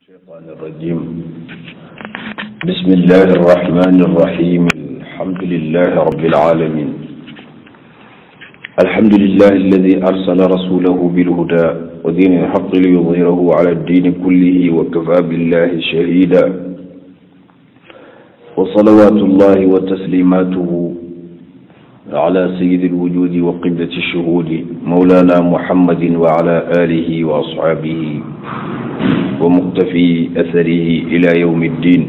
الشيطان الرجيم بسم الله الرحمن الرحيم الحمد لله رب العالمين الحمد لله الذي أرسل رسوله بالهدى ودين الحق ليظهره على الدين كله وكفى بالله شهيدا وصلوات الله وتسليماته على سيد الوجود وقبلة الشهود مولانا محمد وعلى آله وأصحابه ومقتفي أثره إلى يوم الدين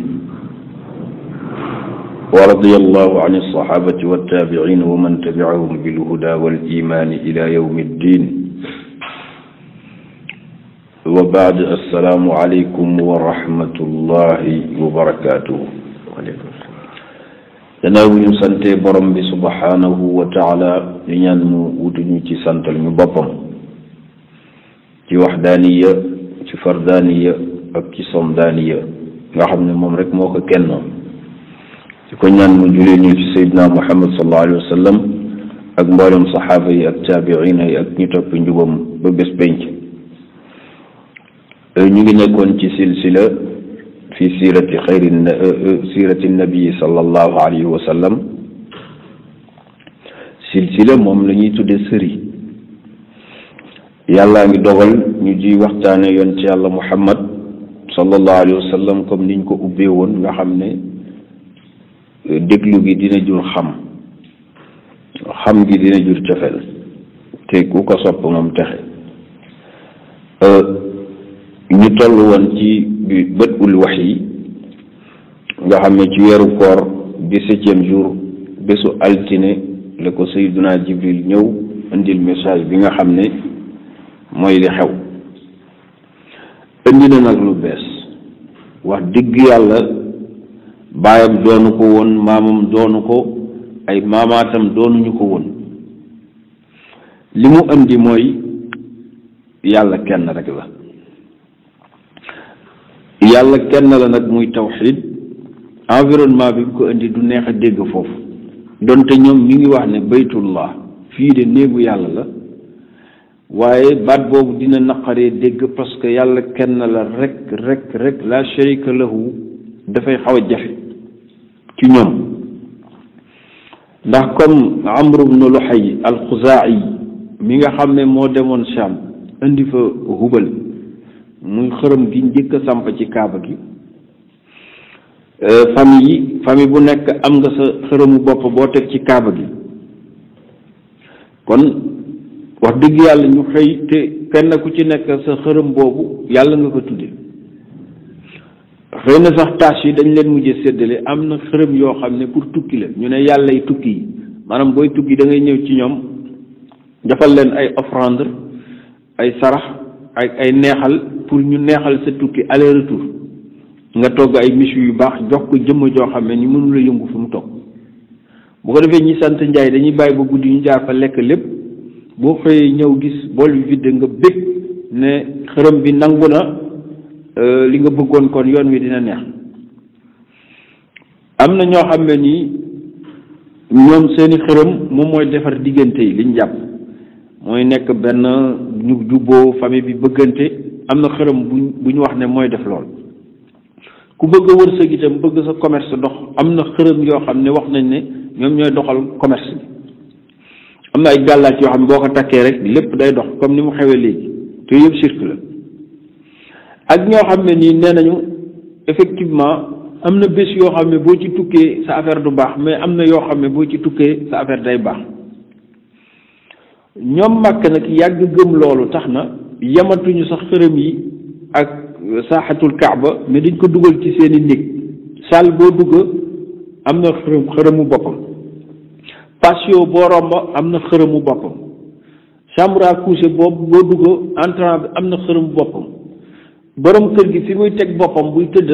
ورضي الله عن الصحابة والتابعين ومن تبعهم بالهدى والإيمان إلى يوم الدين وبعد السلام عليكم ورحمة الله وبركاته. gannaaw bu ñu sante borom bi subhanahu wa taala ñu ñaan mu wutuñu ci santal ñu boppam ci waxdaaniya ci fardaaniya ak ci somdaaniya nga xam ne moom rek moo ko kenn ci ko ñaan mu julee ñu ci sayyidina muhammad sallallahu alayhi wa sallam ak mboolem saxaaba yi ak taabiina yi ak ñu topp njubam ba bés penc. ñu ngi nekkoon ci silsila fi siirati nabi sallallahu alayhi wa sallam silsila moom la ñuy tudde sëri yàllaa ngi dogal ñu ji waxtaane yoon ci yàlla muhammad sallallahu alayhi wa sallam comme niñ ko ubbee woon nga xam ne déglu gi dina jur xam gi dina jur cofeel te ku ko sopp moom texe. ñu toll woon ci bët ul wax yi nga xam ne ci weeru koor bi 7e jour bésu altine la ko sayyiduna jibril ñëw indil message bi nga xam ne mooy li xew. indi na nag lu bees wax dëgg yàlla baayam doonu ko woon maamam doonu ko ay maamaatam doonuñu ko woon li mu indi mooy yàlla kenn rek la. yàlla kenn la nag muy tawxid. environnement bi ko indi du neex a dégg foofu donte ñoom ñu ngi wax ne baytullah fii de néegu yàlla la waaye baat boobu dina naqaree dégg parce que yàlla kenn la rek la sharika lahu dafay xaw a jafe ci ñoom ndax comme Amr ibn Luhay al-Xuzaa'i mi nga xam ne moo demoon Sham indi fa Hubal muy xërëm gi njëkk a samp ci kaaba gi. famille bu nekk am nga sa xërëmu bopp boo teg ci kaaba gi kon wax dëgg yàlla ñu xëy te kenn ku ci nekk sa xërëm boobu yàlla nga ko tudde xëy na sax tâche yi dañ leen mujjee séddale am na xërëm yoo xam ne pour tukki la ñu ne yàlla yi tukki yi maanaam booy tukki da ngay ñëw ci ñoom defal leen ay offrande ay sarax ay neexal pour ñu neexal sa tukki aller retour nga togg ay michu yu baax jox ko jëmm joo xam ne ni mënula yëngu fu mu toog bu ko defee ñi sant njaay dañuy bàyyi ba guddi ñu jaar fa lekk lépp boo xëyee ñëw gis bool bi vide nga bég ne xërëm bi nangu na li nga bëggoon kon yoon wi dina neex. am na ñoo xam ne nii ñoom seeni xërëm moom mooy defar diggante yi liñ jàpp mooy nekk benn ñu jubboo famille bi bëggante am na xërëm bu ñu wax ne mooy def lool. ku bëgg a wërsëg itam bëgg sa commerce dox am na xërëm yoo xam ne wax nañ ne ñoom ñooy doxal commerce bi am na ay gàllaaj yoo xam ne boo ko takkee rek lépp day dox comme ni mu xewee léegi te yëpp cirque la ak ñoo xam ne nii nee nañu effectivement am na bés yoo xam ne boo ci tukkee sa affaire du baax mais am na yoo xam ne boo ci tukkee sa affaire day baax ñoom màkk nag yàgg gëm loolu tax na yamatuñu sax xërëm yi ak saaxatul kaaba mais dañ ko dugal ci seeni néeg salle boo dugg am na xërëmu boppam patio boo romb am na xërëmu boppam chambre à coucher boobu boo dugg entrant bi am na xërëmu boppam borom kër gi fi muy teg boppam buy tëdd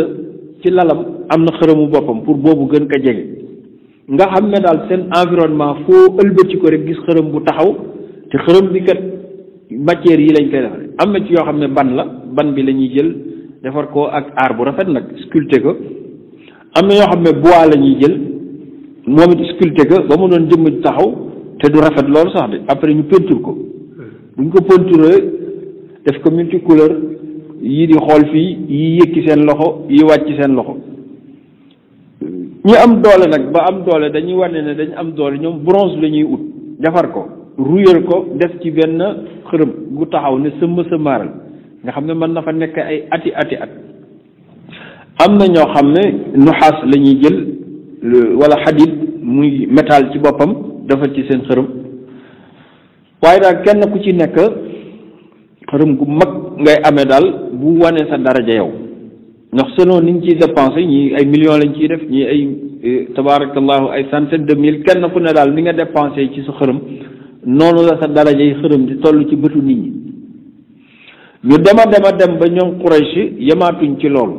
ci lalam am na xërëmu boppam pour boobu gën ko jege nga xam ne daal seen environnement foo ëlbati ko rek gis xërëm bu taxaw te xërëm bi kat matière yi lañ koy defare am na ci yoo xam ne ban bi la ñuy jël defar ko ak aar bu rafet nag sculpté ko am na yoo xam ne bois la ñuy jël moom it sculpté ko ba mu doon jëmm taxaw te du rafet loolu sax de après ñu peinture ko buñ ko peinturé def ko multicouleur yii di xool fii yii yëkki seen loxo yii wàcc seen loxo. ñi am doole nag ba am doole dañuy wane ne dañu am doole ñoom bronze la ñuy ut defar ko ruyal ko def ci benn xërëm gu taxaw ne sëmba sëmbaaral nga xam ne mën na fa nekk ay ati at am na ñoo xam ne nuxaas la ñuy jël wala xadid muy métal ci boppam defar ci seen xërëm waaye daal kenn ku ci nekk xërëm gu mag ngay amee daal bu wane sa daraja yow ndax selon ni ñu ciy dépensé ñii ay millions lañ ciy def ñii ay tabaarakallahu ay centaine de mille kenn ku ne daal ni nga dépensé ci sa xërëm noonu la sa daraja yi xërëm di toll ci bëtu nit ñi ñu dema dem ba ñoom Quraysh yemaatuñ ci loolu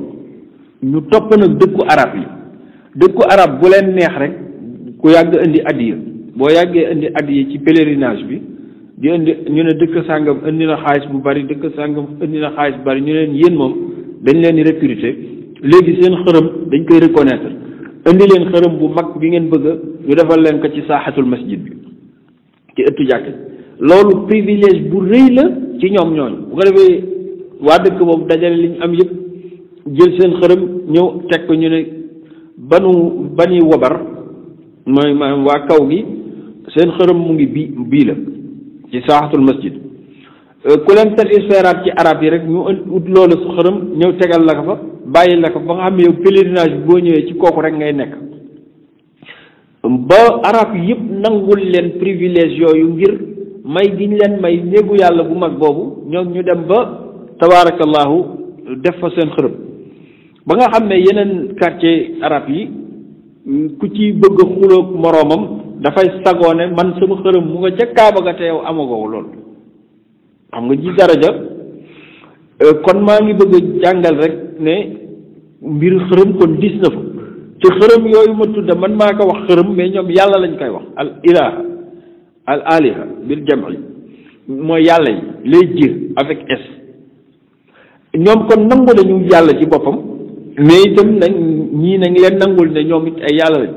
ñu topp nag dëkku arab yi dëkku arab bu leen neex rek ku yàgg indi addiya boo yàggee indi addiya ci pèlerinage bi di indi ñu ne dëkk sàngam indi na xaalis bu bari dëkk sàngam indi na xaalis bu bari ñu leen yéen moom dañ leen di recruter léegi seen xërëm dañ koy reconnaître indi leen xërëm bu mag bi ngeen bëgg ñu defal leen ko ci saaxatul masjid bi ci ëttu jàkk loolu privilège bu rëy la ci ñoom ñooñu bu ko defee waa dëkk boobu dajale li ñu am yëpp jël seen xërëm ñëw teg ko ñu ne bani wabar mooy maanaam waa kaw gi seen xërëm mu ngi bii la ci saaxatul masjid ku leen satisfaire ci arab yi rek ñu ut loolu su xërëm ñëw tegal la ko fa bàyyi la ko ba nga xam ne yow pèlerinage bi boo ñëwee ci kooku rek ngay nekk ba arab yëpp nangul leen privilège yooyu ngir may gi ñu leen may néegu yàlla bu mag boobu ñoom ñu dem ba tabaarakallahu def fa seen xërëm ba nga xam ne yeneen quartier arab yi ku ci bëgg a xuloog moroomam dafay sagoone man sama xërëm mu nga ca Kaaba ga te yow amagoo lool xam nga ji daraja kon maa ngi bëgg a jàngal rek ne mbir xërëm kon dis na fa te xërëm yooyu ma tudda man maa ko wax xërëm mais ñoom yàlla lañ koy wax al ilaha al aliha bil jam'i mooy yàlla yi les dieux avec S ñoom kon nangu nañu yàlla ci boppam mais itam nañ ñii nañ leen nangul ne ñoom it ay yàlla lañ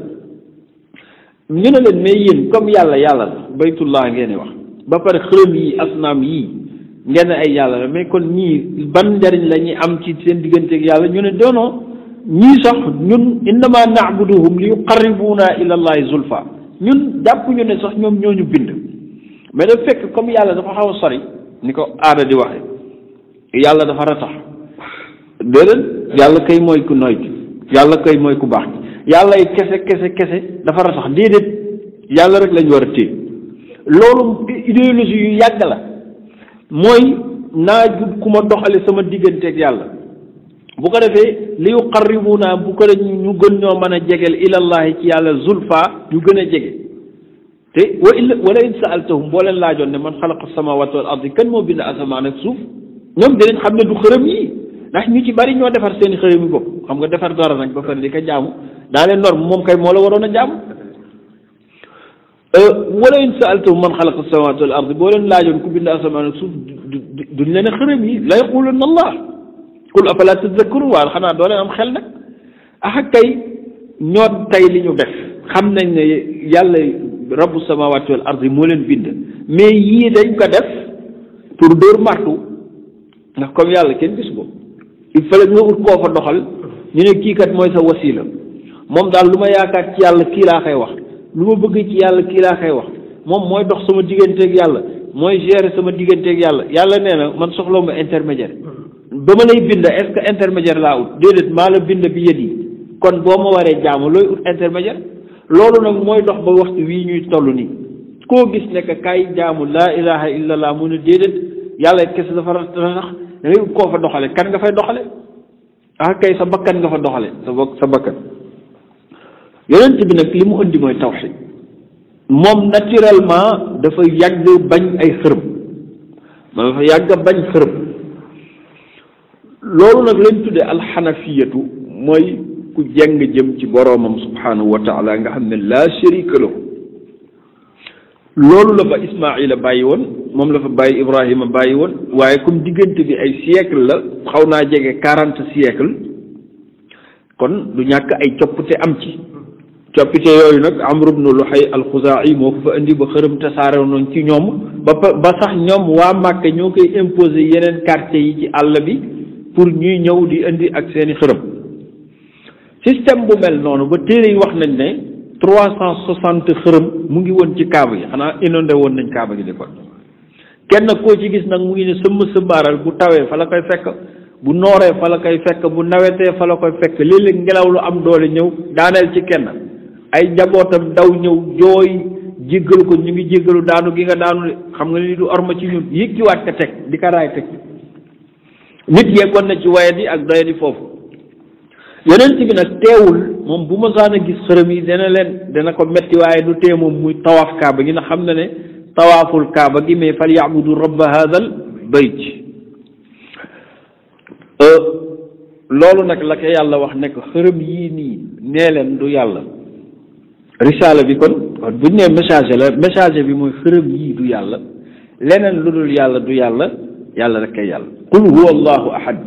ñu ne leen mais yéen comme yàlla la baytullah ngeen wax ba pare xërëm yi asnaam yii ngeen ay yàlla la mais kon ñii ban njariñ la ñuy am ci seen digganteeg yàlla ñu ne doono ñii sax ñun innama na'buduhum li yuqarribuna ila allahi zulfa ñun jàpp ñu ne sax ñoom ñoo ñu bind mais da fekk comme yàlla dafa xaw a sori ni ko aada di waxe yàlla dafa ratax déedéet yàlla kay mooy ku noy yàlla kay mooy ku baax yàlla yi kese dafa ratax déedéet yàlla rek lañ war a téye loolu idéologie yu yàgg la mooy naa jub ku ma doxale sama digganteeg yàlla bu ko defee li yuqarribuna bu ko ñu gën ñoo mën a jegeel ilallahi ci yàlla zulfa ñu gën a jege te wala in saaltahum boo leen laajoon ne man xalaqa samawati wal ardi kan moo bind asamaan ak suuf ñoom dinañ xam ne du xërëm yi ndax ñu ci bari ñoo defar seen xërëm yi bopp xam nga defar dara nag ba pare di ko jaamu daa leen norme moom kay moo la waroon a jaamu wala in saaltahum man xalaqa samawati wal ardi boo leen laajoon ku bind asamaan ak suuf duñ leen a xërëm yi la yaquluna allah qul afala tadhakkarun waaw xanaa doo leen am xel nag ah kay ñoo tey li ñu def xam nañ ne yàlla rabbu samawati wal ardi moo leen bind mais yii dañ ko def pour dóor martu ndax comme yàlla kenn gis ko il fallait nga ut koo fa doxal ñu ne kii kat mooy sa wasila moom daal lu ma yaakaar ci yàlla kii laa koy wax lu ma bëgg ci yàlla kii laa koy wax moom mooy dox sama digganteeg yàlla mooy gérer sama digganteeg yàlla yàlla nee na man soxla ma intermédiaire ba ma lay bind est-ce que intermédiaire laa ut déedéet maa la bind bi yët yi kon boo ma waree jaamu looy ut intermédiaire loolu nag mooy dox ba waxtu wii ñuy toll nii koo gis nekk kay jaamu laa ilaha illallah mu ne déedéet yàlla kese dafa tax da ngay ut koo fa doxale kan nga fay doxale ah kay sa bakkan nga fa doxale sa bakkan yonent bi nag li mu indi mooy tawxid moom naturellement dafa yàgg bañ ay xërëm man dafa yàgg bañ xërëm loolu nag lañ tuddee alxanafiyatu mooy ku jeng jëm ci boroomam subhanahu wa taala nga xam ne laa sharika lahu loolu la fa Ismaila bàyyi woon moom la fa bàyyi Ibrahima bàyyi woon waaye comme diggante bi ay siècle la xaw naa jege 40 siècle kon du ñàkk ay coppite am ci coppite yooyu nag Amr ibn Luhay al-Xuzaa'i moo ko fa indi ba xërëm tasaare noonu ci ñoom ba sax ñoom waa Màkka ñoo koy imposer yeneen quartier yi ci àll bi pour ñuy ñëw di indi ak seeni xërëm système bu mel noonu ba téere yi wax nañ ne 360 xërëm mu ngi woon ci kaaba gi xanaa inondé woon nañ kaaba gi di kon kenn koo ci gis nag mu ngi ne sëmbaaral bu tawee fa la koy fekk bu nooree fa la koy fekk bu nawetee fa la koy fekk léeg-léeg ngelaw lu am doole ñëw daaneel ci kenn ay njabootam daw ñëw jooy jéggalu ko ñu ngi jéggalu daanu gi nga daanu xam nga ni du orma ci ñun yéeg ci waat ka teg di ka raay teg nit yeggoon na ci wayadi ak doyadi foofu yonent bi nag teewul moom bu ma saan a gis xërëm yi dana ko metti waaye du tee moom muy tawaaf kaaba gi na xam na ne tawaaful kaaba gi mais fal yaabudu rabba hadal bayt loolu nag la ko yàlla wax ne ko xërëm yii nii nee leen du yàlla risaala bi kon buñ nee messager la messager bi mooy xërëm yii du yàlla leneen lu dul yàlla du yàlla yàlla rek kay yàlla qul huwa allahu ahad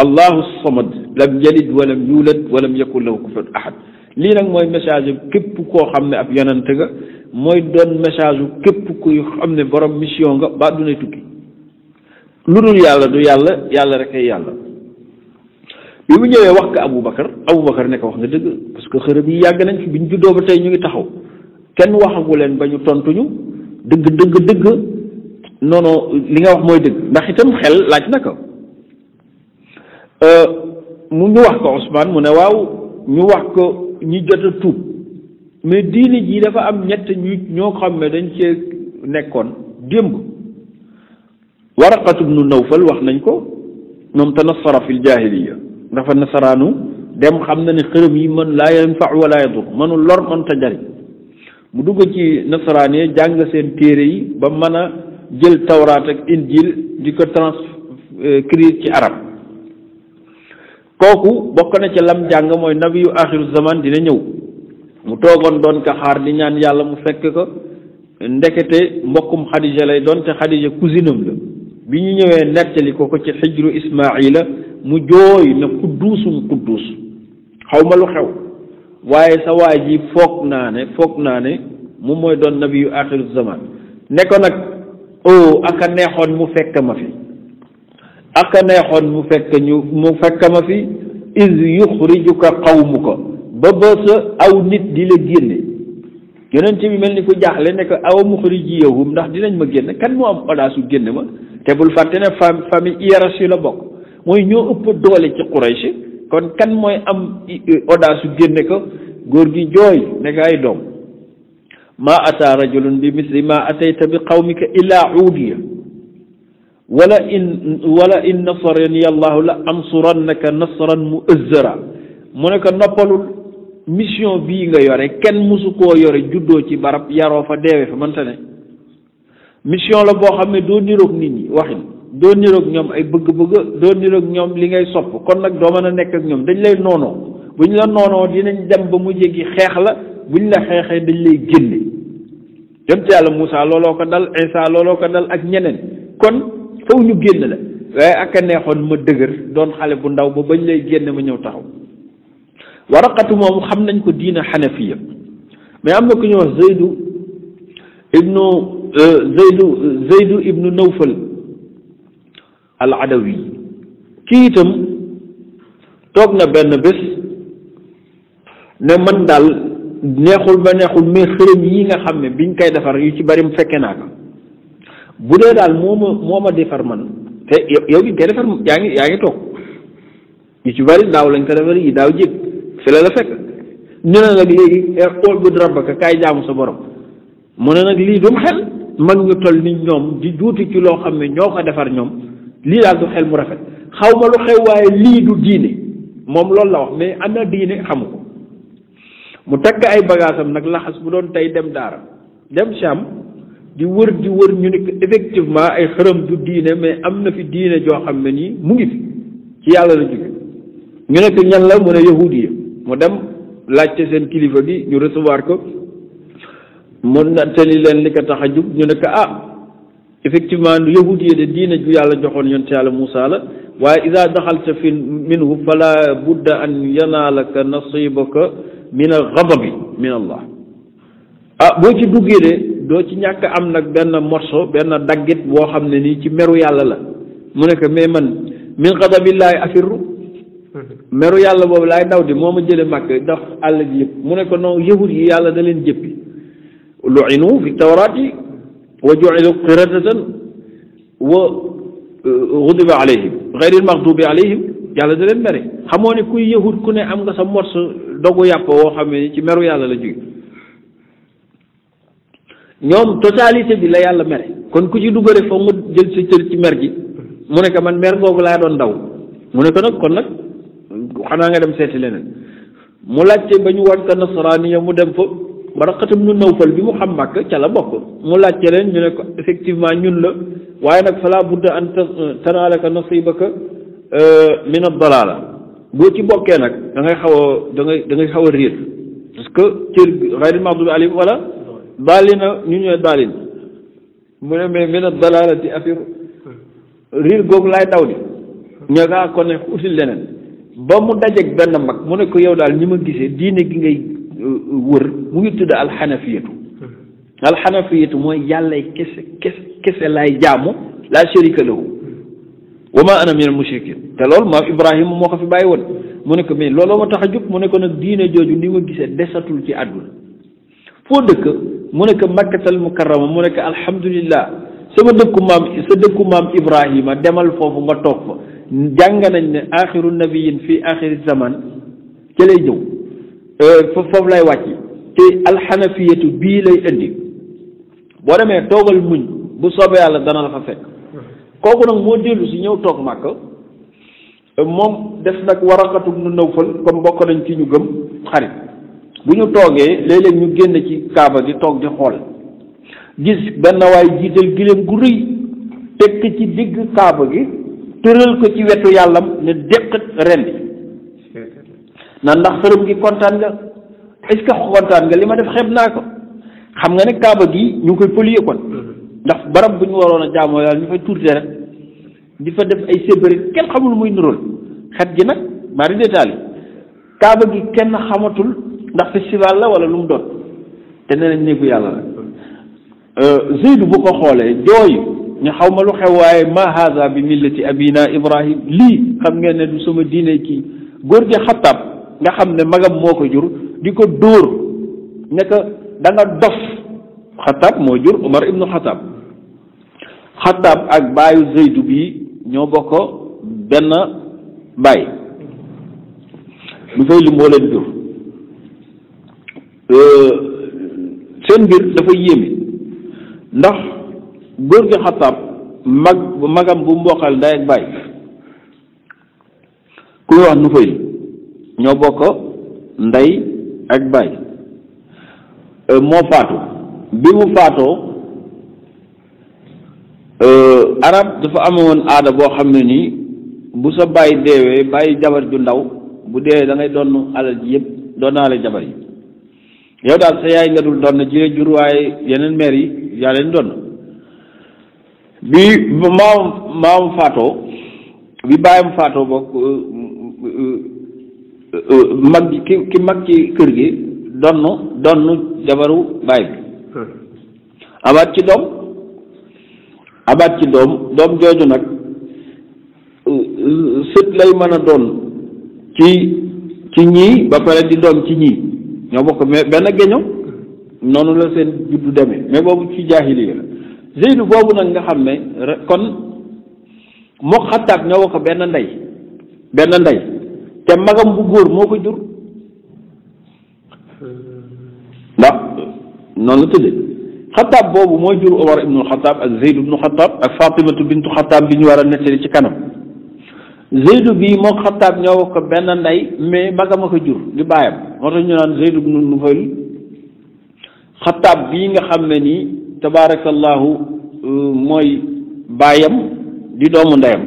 allahu samad lam yalid walam yulad walam yakun lahu kufuwan ahad lii nag mooy message képp koo xam ne ab yonent nga mooy doon message képp kuy xam ne borom mission nga ba dunay tukki lu dul yàlla du yàlla yàlla rek ay yàlla bi mu ñëwee wax ko Aboubacar ne ko wax nga dëgg parce que xërëm yi yàgg nañ fi biñ juddoo ba tey ñu ngi taxaw kenn waxagu leen ba ñu tontuñu dëgg non li nga wax mooy dëgg ndax itam xel laaj na ko mu ñu wax ko Ousmane mu ne waaw ñu wax ko ñi jot a tuub mais diini ji dafa am ñett ñoo xam ne dañ cee nekkoon démb Waraqatu bnu Nawfal wax nañ ko moom tanassara fil jaahiliya dafa nasaraanu dem xam na ne xërëm yi mën laa yanfa wala yadur mënul lor mën ta jariñ mu dugg ci nasaraan yi jàng seen téere yi ba mën a jël tawraat ak injil di ko transcrire ci arab kooku bokk na ca lam jàng mooy nabiyu axiru zaman dina ñëw mu toogoon doon ka xaar di ñaan yàlla mu fekk ko ndekete mbokkum Xadija lay doon te Xadija cousinam la bi ñu ñëwee nettali ko ci xijru Ismaila mu jooy na quddus xaw ma lu xew waaye sa waay ji foog naa ne moom mooy doon nabiyu axiru zaman ne ko nag aka neexoon mu fekk ma fi aka neexoon mu fekk ma fi iz yuxrijuka qawmuka ba sa aw nit di la génne yonent bi mel ni ku jaaxle ne ko aw muxrijiyahum ndax dinañ ma génne kan moo am audace su génne ma te bul fàtte ne famille hiérarchie la bokk mooy ñoo ëpp doole ci Quraysh kon kan mooy am audace su génne ko góor gi jooy ne ko ay doom maa ataa rajulun bi misli maa atayta bi qawmika illaa uudiya wala in nasarani allahu la ansurannaka nasran mu'azzara mu ne ko noppalul mission bii nga yore kenn musu koo yore juddoo ci barab yaroo fa deewe fa mënta ne mission la boo xam ne doo niroog nit ñi waxin doo niroog ñoom ay bëgg-bëgg doo niroog ñoom li ngay sopp kon nag doo mën a nekk ak ñoom dañ lay noonoo bu ñu la noonoo dinañ dem ba mu jéggi xeex la buñ la xeexee dañ lay génne yonent yàlla Moussa looloo ko dal Isa looloo ko dal ak ñeneen kon faw ñu génn la waaye ak a neexoon ma dëgër doon xale bu ndaw ba bañ lay génne ma ñëw taxaw Waraqatu moomu xam nañ ko diina xanafiya mais am na ku ñuy wax Zaydu ibnu Nawfal al Adawi kii itam toog na benn bés ne man daal neexul ba neexul mais xërëm yi nga xam ne biñ koy defar yu ci bari mu fekke naa ko bu dee daal moo ma defar man te yow biñ koy defar yaa ngi toog yu ci bari daaw lañ ko defar yi daaw jéeg fi la fekk ñu ne nag léegi xool bu rabbaka kaay jaamu sa borom mu ne nag lii dum xel mag ñu toll ni ñoom di juuti ci loo xam ne ñoo ko defar ñoom lii daal du xel mu rafet xaw ma lu xew waaye lii du diine moom loolu la wax mais am na diine xamu ko mu takk ay bagaasam nag laxas bu doon tey dem daara dem Sham di wër ñu ne effectivement ay xërëm du diine mais am na fi diine joo xam ne nii mu ngi fi ci yàlla la jóge ñu ne ko ñan la mu ne yahudiya mu dem laajte seen kilifa gi ñu recevoir ko mu nettali leen li ko tax a jug ñu ne ko effectivement yahudiya de diine ju yàlla joxoon yonent yàlla Muusaa la waaye ida daxalta fi minhu fala budda an yanaalaka nasibaka min al ghadabi min allah boo ci duggee de doo ci ñàkk am nag benn morceau benn daggit boo xam ne nii ci meru yàlla la mu ne ko mais man min ghadabillahi afirru meru yàlla boobu laay daw di moo ma jële màkk dox àll bi yëpp mu ne ko non yahud yi yàlla da leen jëppi lu'inu fi tawraati wa ju'ilu qiradatan wa ghudiba alayhim ghayril maghdubi alayhim yàlla da leen mere xamoo ne kuy yahud ku ne am nga sa morso dogu yàpp woo xam ne ci meru yàlla la jóge ñoom totalité bi la yàlla mere kon ku ci duggare foog nga jël sa cër ci mer gi mu ne ko man mer googu laa doon daw mu ne ko nag kon nag xanaa nga dem seeti leneen mu laajte ba ñu wan ko nasaraaniya mu dem fa Waraqatum nu Nawfal bi mu xam Màkk ca la bokk mu laajte leen ñu ne ko effectivement ñun la waaye nag falaa budda an tanaalaka nasibaka min ad-dalaala boo ci bokkee nag da ngay xaw a da ngay xaw a réer parce que cër ghayril maghdubi alayhim wala daalina ñu ñooy daalin mu ne mais min ad-dalaalati afir riir googu laay daw di ñoo kaa kon ne util leneen ba mu dajeeg benn mag mu ne ko yow daal ñi ma gisee diine gi ngay wër mu ngi tudd alxanafiyatu alxanafiyatu mooy yàllay kese laay jaamu laa sharika lahu wa ma ana min al mushrikin te loolu maam Ibrahima moo ko fi bàyyi woon mu ne ko mais looloo ma tax a jóg mu ne ko nag diine jooju ni ma gisee desatul ci àdduna foo dëkk mu ne ko makkatal mukarrama mu ne ko alhamdulillah sama dëkku maam Ibrahima demal foofu nga toog fa jàng nañ ne axiru nabiyin fii axiri zaman ci lay ñëw foofu lay wàcc te alxanafiyatu bii lay indi boo demee toogal muñ bu soobee yàlla dana la fa fekk kooku nag moo dellu si ñëw toog màkk moom def nag Waraqatu nu Nawfal comme bokk nañ ci ñu gëm xarit bu ñu toogee léeg-léeg ñu génn ci kaaba gi toog di xool gis benn waay jiital giléem gu rëy tekk ci digg kaaba gi tëral ko ci wetu yàllam ne déqat rendi na ndax xërëm gi kontaan nga est-ce que kontaan nga li ma def xeeb naa ko xam nga ne kaaba gi ñu ngi koy polier kon ndax barab bu ñu waroon a jaamoo yàlla ñu fay tuurte rek di fa def ay sébari kenn xamul muy nuróol xet gi nag bari détail yi kaaba gi kenn xamatul ndax festival la wala lu mu doon te nee nañ néegu yàlla la Zeydu bu ko xoolee jooy ñu xaw ma lu xew waaye ma haza bi millati abina Ibrahim lii xam ngeen ne du sama diine kii góor gi Xattaab nga xam ne magam moo ko jur di ko dóor ne ko da nga dof Xattaab moo jur Umar ibnu Xattaab ak baayu Zeydu bii ñoo bokk benn baay lu fay li moo leen jur seen mbir dafa yéeme ndax góor gi Xattaab magam bu mboqal ndey ak baay ku ñu wax nu fay ñoo bokk ndey ak baay moo faatu bi mu faatoo arab dafa amoon aada boo xam ne nii bu sa baay deewee bàyyi jabar ju ndaw bu deewee da ngay donn alal ji yëpp donnaale jabar yi yow daal sa yaay nga dul donn ji jur waaye yeneen meer yi yaa leen donn bi maam faatoo bi bàyyam faatoo bokk mag ki mag ci kër gi donn jabaru baay bi amaat ci doom jooju nag sët lay mën a doon ci ñii ba pare di doom ci ñii ñoo bokk mais benn géño noonu la seen juddu demee mais boobu ci jaahiliya la Zeydu boobu nag nga xam ne kon moo Xattaab ñoo bokk benn ndey te magam bu góor moo ko jur ndax noonu la tëddee Xattaab boobu mooy jur Umar ibnu Xattaab ak Zeydu ibnu Xattaab ak Fatimatu bintu Xattaab bi ñu war a nettali ci kanam Zeydu bii moo Xattaab ñoo ko benn ndey mais magam a ko jur di baayam moo tax ñu naan Zeydu ibnu Nufayl Xattaab bii nga xam ne nii tabaarakallahu mooy baayam di doomu ndeyam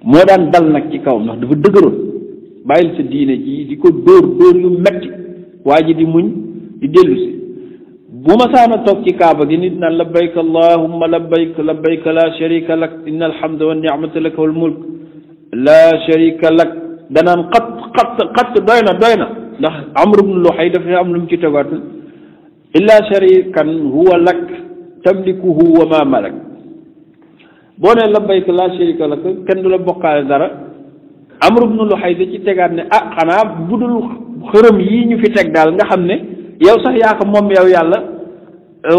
moo daan dal nag ci kawam ndax dafa dëgëroon bàyyil sa diine ji di ko dóor yu metti waa ji di muñ di dellu si bu ma saana toog ci kaaba gi nit naan labbayk allahumma labbayk labbayk la sharika lak inna alhamda wa ni'mata laka wal mulk la sharika lak danaan xat doy na ndax Amr ibn Luhay dafa am lu mu ci tegaat illa sharikan huwa lak tamlikuhu wa ma malak boo ne labbayka laa sharika laka kenn du la bokkaale dara. Amr ibn Luhay da ci tegaat ne xanaa budul xërëm yii ñu fi teg daal nga xam ne yow sax yaa ko moom yow yàlla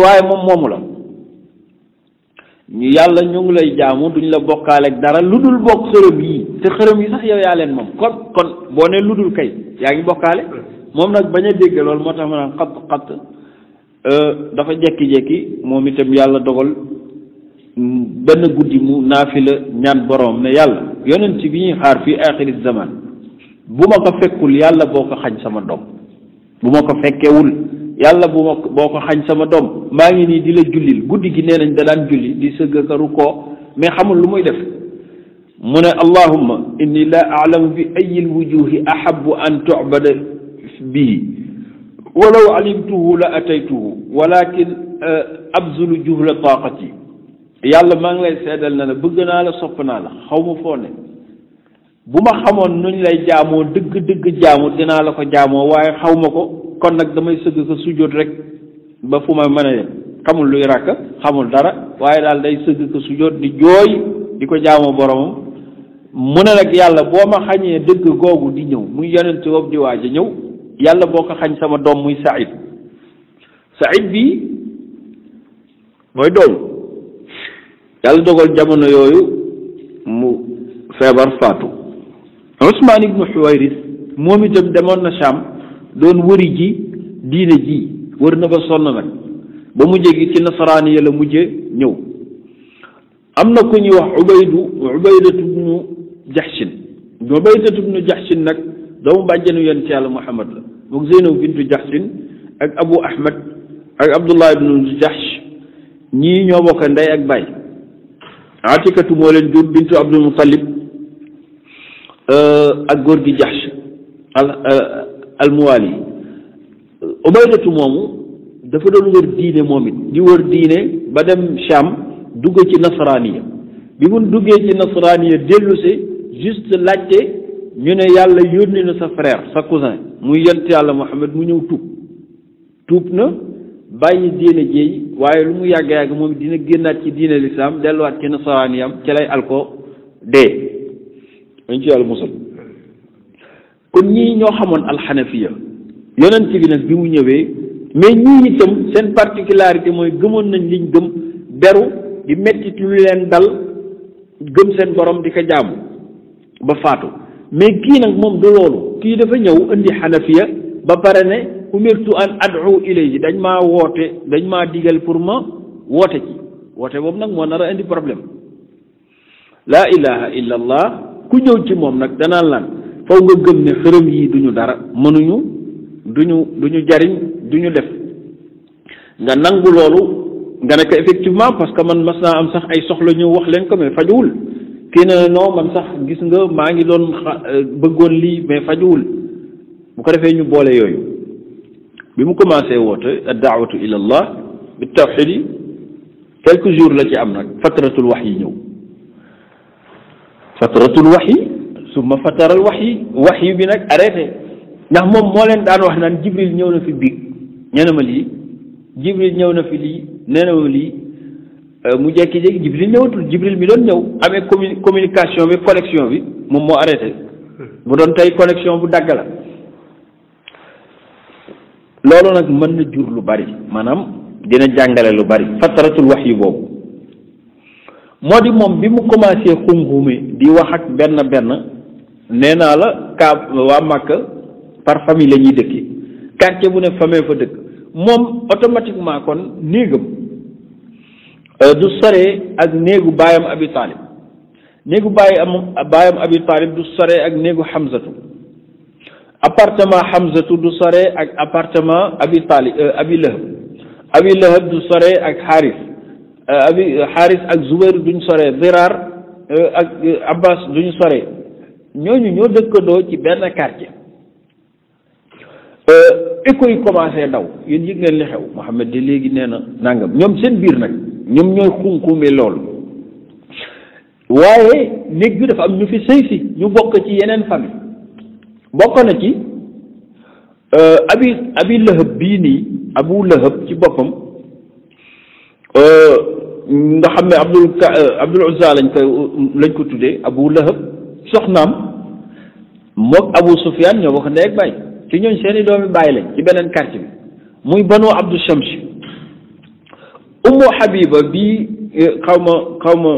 waaye moom moomu la ñu yàlla ñu ngi lay jaamu duñ la bokkaale ak dara lu dul bokk xërëm yii te xërëm yi sax yow yaa leen moom kon boo ne lu dul kay yaa ngi bokkaale moom nag bañ a dégg loolu moo tax ma naan xatt dafa jekki-jekki moom itam yàlla dogal benn guddi mu naafila ñaan boroom ne yàlla yonent bi ñuy xaar fii axiri zaman bu ma ko fekkul yàlla boo ko xañ sama doom bu ma ko fekkewul yàlla boo ko xañ sama doom maa ngi nii di la jullil guddi gi nee nañ da daan julli di sëgg ka rukkoo mais xamul lu muy def mu ne allahumma inni la a'lamu bi ayyi lwujuhi ahabbu an tu'bada bihi walaw alimtuhu la ataytuhu walakin abzulu juhla taqati yàlla maa ngi lay seedal na la bëgg naa la sopp naa la xaw ma foo ne bu ma xamoon nuñ lay jaamoo dëgg jaamu dinaa la ko jaamoo waaye xaw ma ko kon nag damay sëgg ko sujjóot rek ba fu ma mën a yem xamul luy ràkk xamul dara waaye daal day sëgg ko sujjóot di jooy di ko jaamoo boromam mu ne nag yàlla boo ma xañee dëgg googu di ñëw muy yonent boobu di waaj a ñëw yàlla boo ko xañ sama doom muy Saïd bi mooy doom yàlla dogal jamono yooyu mu feebar faatu Usmaan ibnu Xuwayris moom itam demoon na Sham doon wëri ji diine ji wër na ba sonn nag ba mujjee gi ci nasaraani ya la mujje ñëw am na ku ñuy wax Ubaydatu ibnu Jaxsin nag doomu bàjjenu yonent yàlla Muhammad la moom Zeynabu bintu Jaxsin ak Abu Ahmad ak Abdullah ibnu Jaxsh ñii ñoo bokk ndey ak baay Atikatu moo leen jur bintu Abdul Muttalib ak góor gi Jaxsh almuwaali Ubaydatu moomu dafa doon wër diine moom it di wër diine ba dem Sham dugg ci nasaraaniya bi mu duggee ci nasaraaniya dellusé juste laajte ñu ne yàlla yónni na sa frère sa cousin muy yonent yàlla Muhammad mu ñëw tuub na bàyyi diine jéey waaye lu mu yàgg-yàgg moom dina génnaat ci diine lislaam delluwaat ci nasaraaniyam ci lay alko dee dañ ci yàlla musal kon ñii ñoo xamoon alxanafiya yonent bi nag bi mu ñëwee mais ñii itam seen particularité mooy gëmoon nañ liñ gëm beru di mettit lu leen dal gëm seen borom di ko jaamu ba faatu mais kii nag moom du loolu kii dafa ñëw indi xanafiya ba pare ne umirtu an ad'u ilayhi dañ maa digal pour ma woote ci woote boobu nag moo nar a indi problème laa ilaha illa allah ku ñëw ci moom nag danaan lan faw nga gëm ne xërëm yi duñu dara mënuñu duñu jariñ duñu def nga nangu loolu nga ne ko effectivement parce que man mas naa am sax ay soxla ñëw wax leen ko mais fajuwul kii ne non man sax gis nga maa ngi doon bëggoon lii mais fajuwul bu ko defee ñu boole yooyu bi mu commencé woote ad-da'watu ila allah bi tawxid yi quelques jours la ci am nag fatratul wax yi ñëw fatratul wax yi summa fataral wax yi bi nag arrêté ndax moom moo leen daan wax naan jibril ñëw na fi biig ñene ma lii jibril ñëw na fi lii nee na ma lii mu jekki-jekki jibril ñëwatul jibril mi doon ñëw amee communication bi connexion bi moom moo arrêté bu doon tey connexion bu dagg la loolu nag mën na jur lu bari maanaam dina jàngale lu bari fataratul wax yi boobu moo di moom bi mu commencé xum-xume di wax ak benn nee naa la waa Màkka par famille la ñuy dëkki quartier bu ne famille fa dëkk moom automatiquement kon néegam du sore ak néegu baayam Abi Talib néegu baayam Abi Talib du sore ak néegu Hamzatu appartement Hamzatu du sore ak appartement Abi Lahab du sore ak Xaaris ak Zubayr duñ sore Ziraar ak Abbas duñ sore ñooñu ñoo dëkkandoo ci benn quartier écho yi commencé daw yéen yëg ngeen li xew Muhammad de léegi nee na nangam ñoom seen biir nag ñoom ñooy xumxume loolu waaye néeg bi dafa am ñu fi sëy si ñu bokk ci yeneen famille bokk na ci Abi Lahab bii nii Abu Lahab ci boppam nga xam ne Abdul Uzza lañ ko tuddee Abu Lahab soxnaam mook Abu Sufyaan ñoo bokk ndey ak baay ci ñooñ seeni doomi baay lañ ci beneen quartier bi muy Banu Abdu Shams. Ummu Habiba bii xaw ma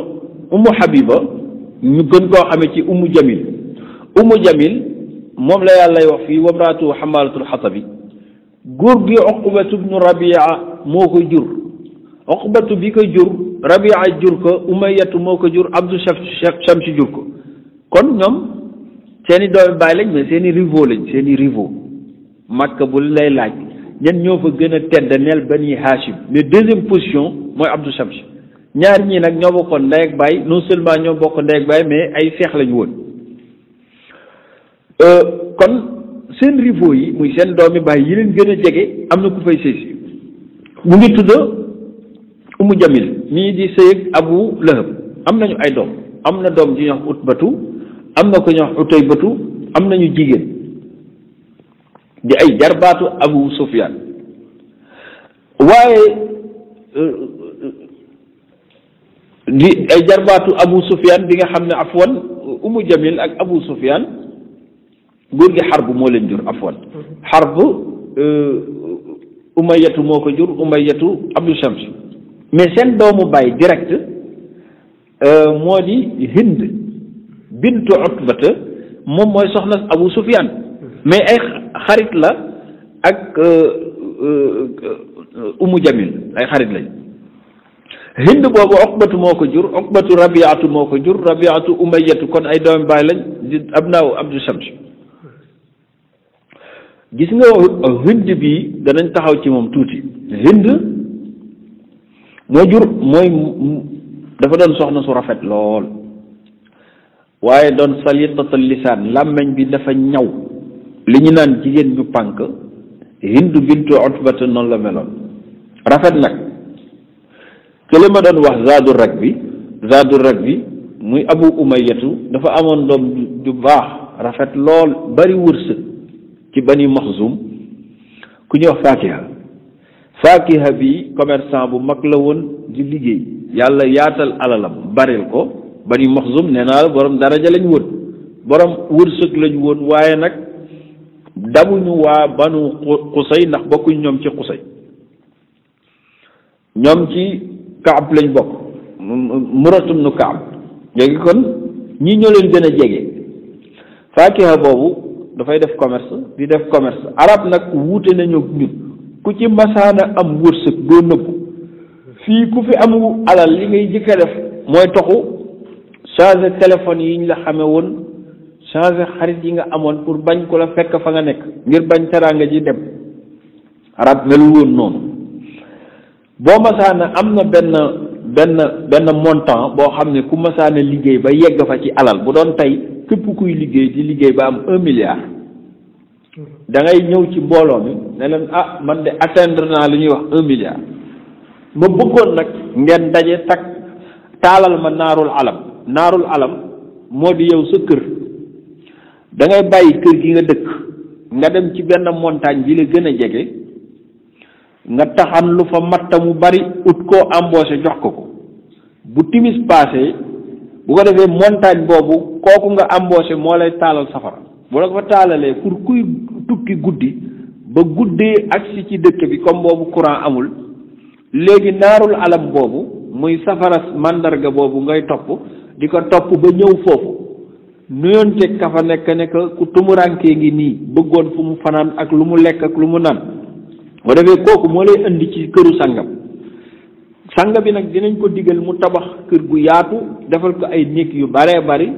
Ummu Habiba ñu gën koo xamee ci Ummu Jamil moom la yàlla wax fii wamraatu xamaalatul xatabi góor gi Uqbatu bnu Rabia moo ko jur. Uqbatu bi ko jur Rabia jur ko Umayyatu moo ko jur Abdu Shams jur ko kon ñoom seeni doomi baay lañ mais seeni rivaux Makka bu lay laaj ñen ñoo fa gën a tedd neel Bani Hashim mais deuxième position mooy Abdu Shams ñaar ñii nag ñoo bokkoon ndey ak baay non seulement ñoo bokk ndey ak baay mais ay seex lañu woon kon seen rivaux yi muy seen doomi baay yi leen gën a jege am na ku fay sëy si mu ngi tudd Umu Jamil mii di sëy ak Abu Lahab am nañu ay doom am na doom ji ñuy wax Utbatu am na ko ñuy wax Utaybatu am nañu jigéen di ay jarbaatu Abu Sufyaan waaye di ay jarbaatu Abu Sufyaan bi nga xam ne afwan Umu Jamil ak Abu Sufyaan góor gi Harb moo leen jur afwan Harb Umayyatu moo ko jur Umayyatu Abdu Shams mais seen doomu baay direct moo di Hind bintu Utbata moom mooy soxna Abu Sufyaan mais ay xarit la ak Umu Jamil ay xarit lañ Hind boobu Uqbatu moo ko jur Uqbatu Rabiatu moo ko jur Rabiatu Umayyatu kon ay doomu baay lañ di abnaaw Abdu Shams gis nga Hind bi danañ taxaw ci moom tuuti Hind mooy dafa doon soxna su rafet lool waaye doon salitatal lisaan làmmeñ bi dafa ñaw li ñu naan jigéen ju pànk Hind bintu Utbata noonu la meloon rafet nag kële ma doon wax zaadu rak bi muy Abu Umayyatu dafa amoon doom ju baax rafet lool bari wërsëg ci Bani Maxzum ku ñuy wax Faakiha bi commerçant bu mag la woon di liggéey yàlla yaatal alalam baril ko Bani Maxzum nee naa borom daraja lañ woon borom wërsëg lañ woon waaye nag dabuñu waa Banu Qusay ndax bokkuñ ñoom ci Qusay ñoom ci Kaab lañ bokk Muratum nu Kaab léegi kon ñii ñoo leen gën a jege Faakiha boobu dafay def commerce arab nag wuute nañu ñun ku ci masaana am wërsëg doo nëbbu fii ku fi amu alal li ngay jëkk a def mooy toxu changer téléphone yi ñu la xame woon changer xarit yi nga amoon pour bañ ko la fekk fa nga nekk ngir bañ teraanga ji dem arab melul woon noonu boo masaana am na benn montant boo xam ne ku masaana liggéey ba yegg fa ci alal bu doon tey képp kuy liggéey ba am 1 milliard da ngay ñëw ci mbooloo mi ne leen man de atteindre naa li ñuy wax 1 milliard ma bëggoon nag ngeen daje taalal ma naarul alam moo di yow sa kër da ngay bàyyi kër gi nga dëkk nga dem ci benn montagne bi la gën a jege nga taxan lu fa matta mu bari ut koo embauché jox ko bu timis passé bu ko defee montagne boobu kooku nga embauché moo lay taalal safara bu la ko fa taalalee pour kuy tukki guddi ba guddee agsi ci dëkk bi comme boobu courant amul léegi naarul alam boobu muy safara màndarga boobu ngay topp di ko topp ba ñëw foofu nuyonteeg ka fa nekk ne ku tumurankee ngi nii bëggoon fu mu fanaan ak lu mu lekk ak lu mu naan boo defee kooku moo lay indi ci këru sanga bi nag dinañ ko digal mu tabax kër gu yaatu defal ko ay néeg yu baree bari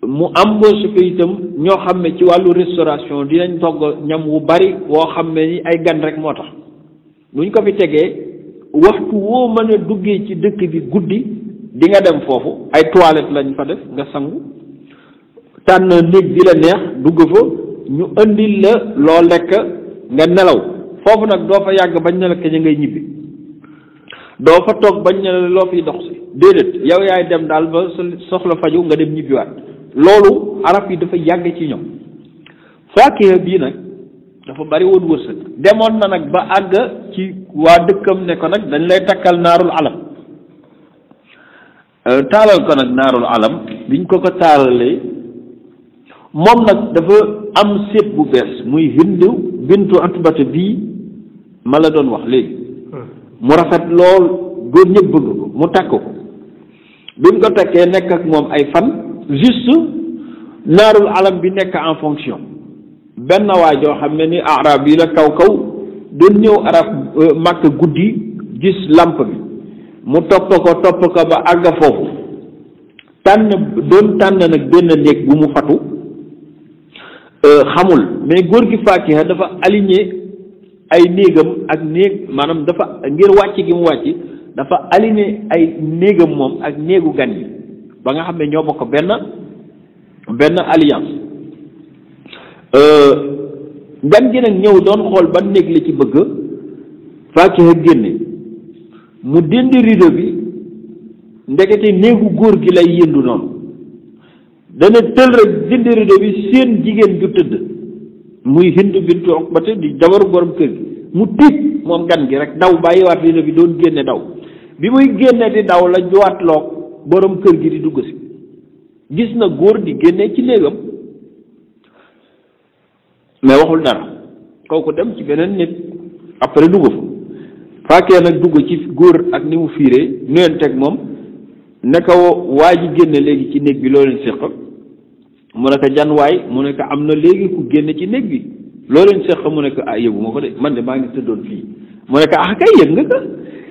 mu embauché ko itam ñoo xam ne ci wàllu restauration dinañ togg ñam wu bari woo xam ne ni ay gan rek moo tax buñ ko fi tegee waxtu woo mën a duggee ci dëkk bi guddi di nga dem foofu ay toilette lañ fa def nga sangu tànn néeg bi la neex dugg fa ñu indil la loo lekk nga nelaw foofu nag doo fa yàgg bañ ne la kañ ngay ñibbi doo fa toog bañ ne la loo fiy dox si déedéet yow yaay dem daal ba soxla faju nga dem ñibbiwaat loolu arab yi dafa yàgg ci ñoom Faakiha bii nag dafa bari woon wërsëg demoon na nag ba àgg ci waa dëkkam ne ko nag dañ lay takkal naarul alam taalal ko nag naarul alam biñ ko taalalee moom nag dafa am séet bu bees muy Hind bintu Utbata bii ma la doon wax léegi mu rafet lool góor ñëpp bëgg ko mu takk ko bi mu ko takkee nekk ak moom ay fan juste naarul alam bi nekk en fonction benn waa joo xam ne ni arab yi la kaw kaw doon ñëw arab màkk guddi gis lamp bi mu topp ko ba àgg foofu tànn nag benn néeg bu mu fatu xamul mais góor gi Faakiha dafa aligné ay néegam ak néeg maanaam dafa ngir wàcc gi mu wàcc dafa aligné ay néegam moom ak néegu gan yi ba nga xam ne ñoo bokk benn alliance gan gi nag ñëw doon xool ban néeg la ci bëgg Faakiha génne mu dindi rideau bi ndekete néegu góor gi lay yëndu noonu dana tël rek dindi rideau bi seen jigéen ju tëdd muy Hind bintu Uqbata di jabaru borom kër gi mu tiit moom gan gi rek daw bàyyiwaat rideau bi doon génne daw bi muy génne di daw la juwaat loog borom kër gi di dugg si gis na góor di génne ci néegam mais waxul dara kooku dem ci beneen nit après dugg fa Faakee nag dugg ci góor ak ni mu fiiree nuyenteeg moom ne ko waa ji génne léegi ci néeg bi loo leen séq mu ne ko jan waay mu ne ko am na léegi ku génne ci néeg bi loo leen séq mu ne ko ah yëgu ma ko de man de maa ngi tëddoon fii mu ne ko ah kay yëg nga ko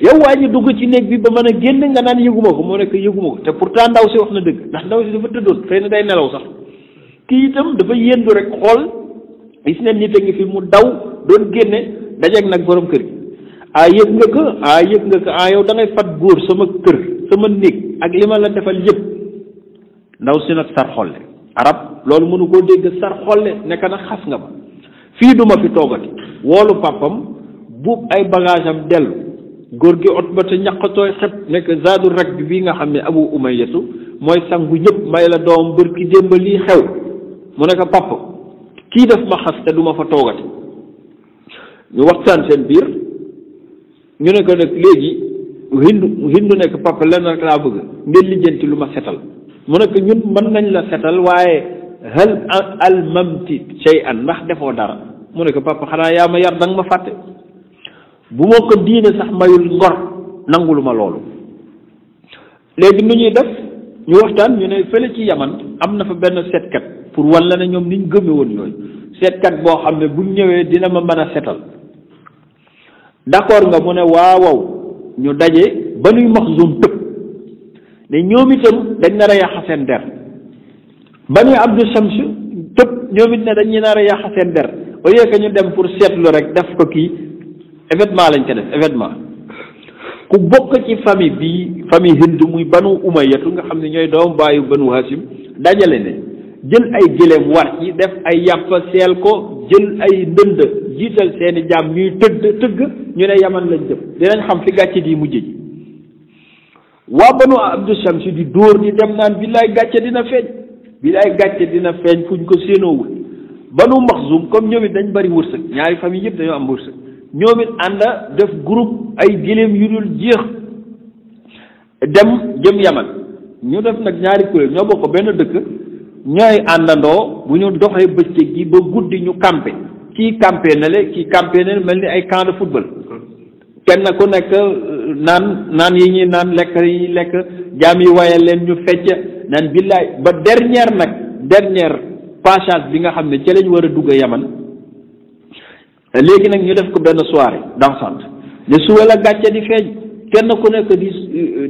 yow waa ji dugg ci néeg bi ba mën a génn nga naan yëguma ko mu ne ko yëguma ko te pourtant ndaw si wax na dëgg ndax ndaw si dafa tëddoon xëy na day nelaw sax kii itam dafa yéendu rek xool gis ne nit a ngi fi mu daw doon génne dajeeg nag borom kër gi ah yëg nga ko ah yow da ngay fat góor sama kër sama néeg ak li ma la defal yëpp ndaw si nag sar xolle arab loolu mënu koo dégg sar xolle nekk nag xas nga ma fii duma fi toogati woolu pàppam buub ay bagage am dellu góor gi ot ba te ñaqatooy xet nekk zaadu rek bi nga xam ne abu umayyatu mooy sangu ñëpp may la doom bër ki démb lii xew mu ne ko papp kii def ma xas te duma fa toogati ñu waxtaan seen biir ñu ne ko nag léegi hindu nekk papa lenn rek laa bëgg ngeen lijjanti lu ma setal mu ne ko ñun mën nañ la setal waaye hal almamti shay'an ndax defoo dara mu ne ko papa xanaa yaa ma yar danga ma fàtte bu ma ko diine sax mayul ngor nangulu ma loolu léegi nu ñuy def ñu waxtaan ñu ne fële ci yaman am na fa benn seetkat pour wan la ne ñoom niñ gëme woon yooyu seetkat boo xam ne buñ ñëwee dina ma mën a setal d'accord nga mu ne waaw ñu daje ba nuy Maxzum tëb ne ñoom itam dañ nar a yàq seen der ba nuy Abdu Shams tëb ñoom it ne dañuy nar a yàq seen der au lieu que ñu dem pour seetlu rek def ko kii événement lañ ko def événement ku bokk ci famille Hind muy banu Umayyatu nga xam ne ñooy doom baayu banu Hashim dajale ne jël ay gëléem war ci def ay yàpp seel ko jël ay ndënd jiital seeni jaam ñuy tëgg ñu ne yaman lañ jëm dinañ xam fi gàcce di mujj ji waa banu Abdu Shams di dóor di dem naan billaay gàcce dina feeñ fuñ ko séenoowul banu Maxzum comme ñoom it dañ bari wërsëg ñaari famille yëpp dañoo am wërsëg ñoom it ànda def groupe ay gëléem yu dul jeex dem jëm yaman ñu def nag ñaari kuréel ñoo bokk benn dëkk ñooy àndandoo bu ñu doxee bëccëg gi ba guddi ñu campé kii campé na le kii campé na le mel ni ay camp de football kenn ku nekk naan yi ñuy naan lekk yi lekk jaam yi wayal leen ñu fecc naan billaay ba dernière passage bi nga xam ne ci lañ war a dugg yaman léegi nag ñu def ko benn soirée dansante ne suba la gàcce di feeñ kenn ku nekk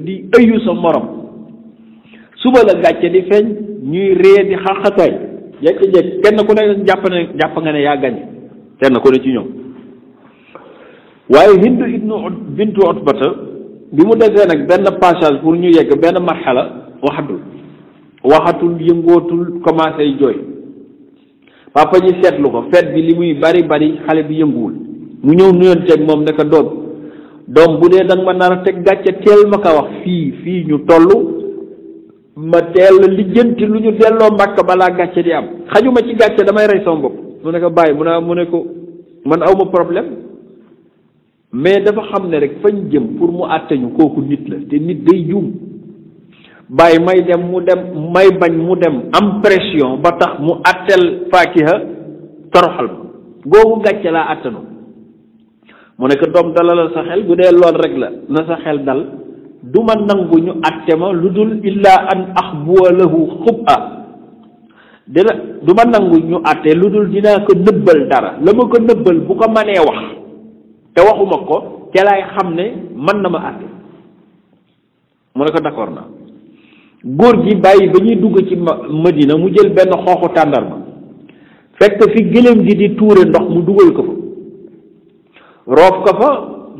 di ëyyu sa morom suba la gàcce di feeñ ñuy ree di xaqataay jekki-jekki kenn ku nekk jàpp nga ne yaa gañe kenn ku ne ci ñoom waaye Hind bintu Utbata bi mu defee nag benn passage pour ñu yegg benn marxala waxatul yëngootul commencé jooy papa ji seetlu ko feet bi li muy bari xale bi yënguwul mu ñëw nuyonteeg moom ne ko doom bu dee danga ma nar a teg gàcce teel ma ko wax fii ñu toll ma teel lijjanti lu ñu delloo Mbàkka balaa gàcce di am xajuma ci gàcce damay rey sama bopp mu ne ko bàyyi mu ne ko man awma problème mais dafa xam ne rek fañ jëm pour mu àtte ñu kooku nit la te nit day juum bàyyi may dem mu dem may bañ mu dem am pression ba tax mu àtteel Faakiha toroxal ma googu gàcce laa àttanu mu ne ko doom dalalal sa xel bu dee lool rek la na sa xel dal du ma nangu ñu àtte ma lu dul illaa an axbuwa lahu xub'a dina du ma nangu ñu àtte lu dul dinaa ko nëbbal dara la ma ko nëbbal bu ko mënee wax te waxuma ko ca laay xam ne mën na ma àtte mu ne ko d'accord naa góor gi bàyyi ba ñuy dugg ci Madina mu jël benn xooxu tàndarma fekk fi gëléem gi di tuure ndox mu dugal ko fa roof ko fa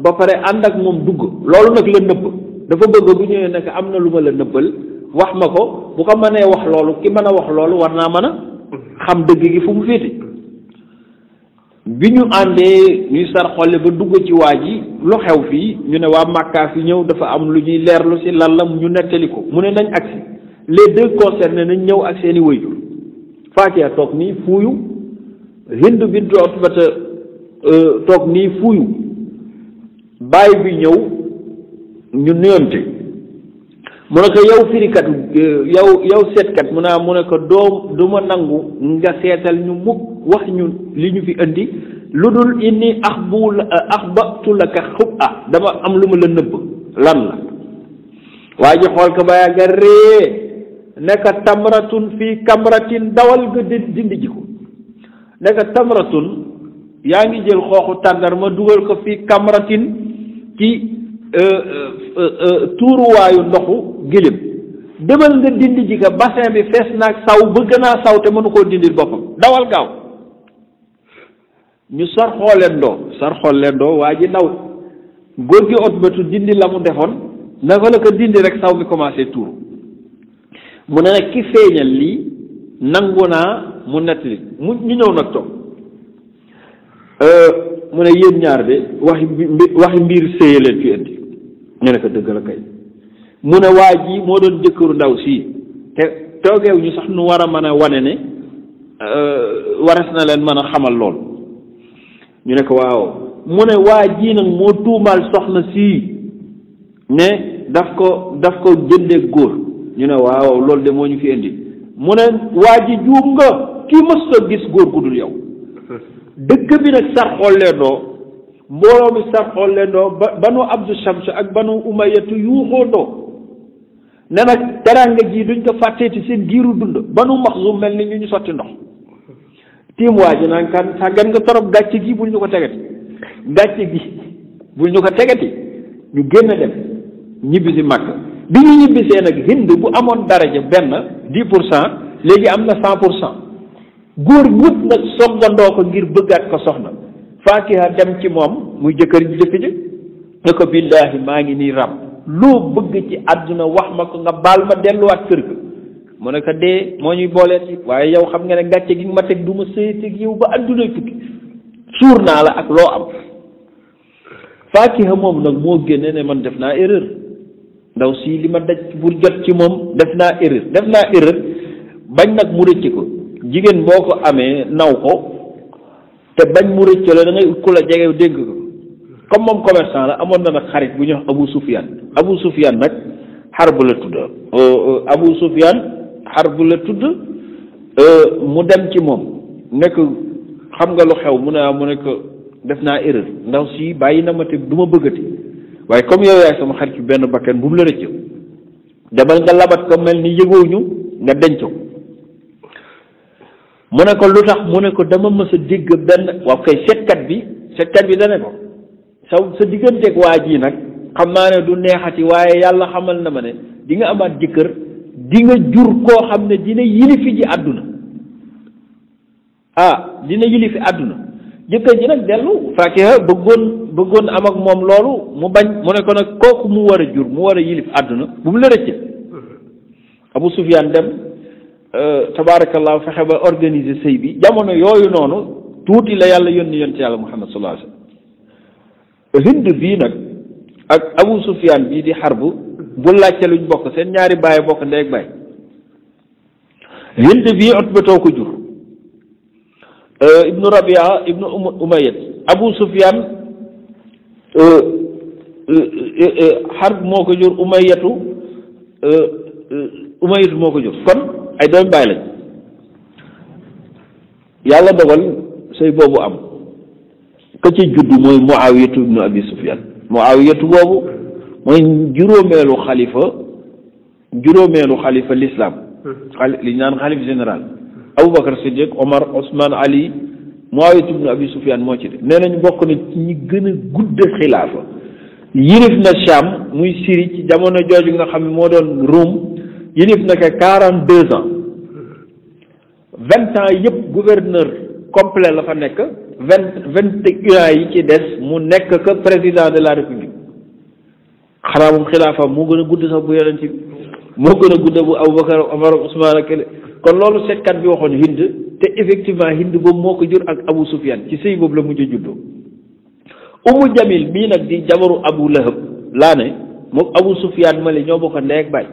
ba pare ànd ak moom dugg loolu nag la nëbb dafa bëgg bu ñëwee nekk am na lu ma la nëbbal wax ma ko bu ko mënee wax loolu ki mën a wax loolu war naa mën a xam dëgg gi fu mu féete bi ñu àndee ñuy sar xolle ba dugg ci waa ji lu xew fii ñu ne waa Makka fi ñëw dafa am lu ñuy leerlu si lan la ñu nettali ko mu ne nañ agsi les deux concernés nañ ñëw ak seeni waajur Faakiha toog nii fuuyu Hind bint Utbata toog nii fuuyu baay bi ñëw ñu nuyonte mu ne ko yow firikat yow seetkat mu ne ko doom du ma nangu nga seetal ñu mukk wax ñu li ñu fi indi lu dul inni axbatu laka xub'a dama am lu ma la nëbb lan la waa ji xool ko ba yàgg ree nekk tamratun fii kamratin dawal nga dindi ji ko nekk tamratun yaa ngi jël xooxu tàndarma dugal ko fii kamratin ci tuuruwaayu ndoxu gëléem demal nga dindi ji ka bassin bi fees naag saw bëgg naa saw te mënu koo dindil boppam dawal gaaw ñu sar xooleendoo waa ji daw góor gi Utbatu dindi la mu defoon naka la ko dindi rek saw bi commencé tuuru mu ne nag ki feeñal lii nangu naa mu nettali mu ñu ñëw nag toog mu ne yéen ñaar de waxi mbir séye leen fi indi ñu ne ko dëgg la kay mu ne waa ji moo doon jëkkëru ndaw sii te toogeew ñu sax nu war a mën a wane ne wares na leen mën a xamal lool ñu ne ko waaw mu ne waa ji nag moo tuumaal soxna sii ne daf ko jëndee góor ñu ne waaw loolu de moo ñu fi indi mu ne waa ji juum nga kii mësta gis góor gu dul yow dëkk bi nag sar xolleendoo mbooloo mi sar xolleendoo ba banu Abdu Shams ak banu Umayyatu yuuxoondoo ne nag teranga ji duñ ko fàtteeti seen giiru dund banu Maxsum mel ni ñu sotti ndox tiim waa ji naan kan sàggan nga torop gàcce gi bul ñu ko tegati ñu génn dem ñibbi si Makka bi ñu ñibbisee nag Hind bu amoon daraja benn 10% léegi am na 100% góor ñëpp nag songandoo ko ngir bëggaat ko soxna Faakiha dem ci moom muy jëkkër ji jëkk ji ne ko billaahi maa ngi nii rab loo bëgg ci àdduna wax ma ko nga baal ma delluwaat kër ga mu ne ko dee moo ñuy booleet yi waaye yow xam nga ne gàcce gi ma teg du ma sëyeeg yow ba àdduna tukki suur naa la ak loo am Faakiha moom nag moo génne ne man def naa erreur ndaw si li ma daj pour jot ci moom def naa erreur bañ nag mu rëcc ko jigéen boo ko amee naw ko te bañ mu rëcc la da ngay ut ku la jege dégg ko comme moom commerçant la amoon na nag xarit bu ñuy wax Abu Sufyaan nag Harb la tudd Abu Sufyaan Harb la tudd mu dem ci moom nekk xam nga lu xew mu ne ko def naa erreur ndaw si bàyyi na ma te du ma bëggati waaye comme yow yaay sama xarit benn bakkan bu mu la rëcc demal nga labat ko mel ni yëgooñu nga denc ko mu ne ko lu tax mu ne ko dama mës a dégg benn waaw kay seetkat bi dane ko sa digganteeg waa ji nag xam naa ne du neexati waaye yàlla xamal na ma ne di nga amaat jëkkër di nga jur koo xam ne dina yilifi ji àdduna dina yilifi àdduna jëkkër ji nag dellu Faakiha bëggoon am ak moom loolu mu bañ mu ne ko nag kooku mu war a jur mu war a yilif àdduna bu mu la rëcce Abu Sufyaan dem tabaarakallah fexe ba organiser sëy bi jamono yooyu noonu tuuti la yàlla yónni yàlla Muhammad sallallahu alayhi wasallam Hind bii nag ak Abu Sufyaan bii di Harb bu laajte luñ bokk seen ñaari baay bokk ndey ak baay Hind bii Utbatoo ko jur ibnu Rabia ibnu Umayyat Abu Sufyaan Harb moo ko jur Umayyatu Umayyad moo ko jur kon ay doom bàyyi lañ yàlla dogal sëy boobu am ka ci judd mooy Muawiyatu ibnu Abi Sufyan Muawiyatu boobu mooy juróomeelu xalifa l'islam li ñu naan xalif général Aboubacar Siddiq Omar Ousmane Ali Muawiyatu ibnu Abi Sufyan moo ci de nee nañu bokk na ci ñi gën a gudd xilaafa yilif na Sham muy Syrie ci jamono jooju nga xam ne moo doon Rome yilif na ko 42 ans 20 ans yëpp gouverneur complet la fa nekk 21 ans yi ci des mu nekk que président de la république xanaa moom xilaafa moo gën a gudd sax bu yonent bi moo gën a gudd bu Aboubacar Omar Ousmane ak kon loolu seetkat bi waxoon Hind te effectivement Hind boobu moo ko jur ak Abu Sufyan ci sëy boobu la mujj a juddoo Umu Jamil bii nag di jabaru Abu Lahab laa ne moom Abu Sufyan ma li ñoo bokk ndey ak baay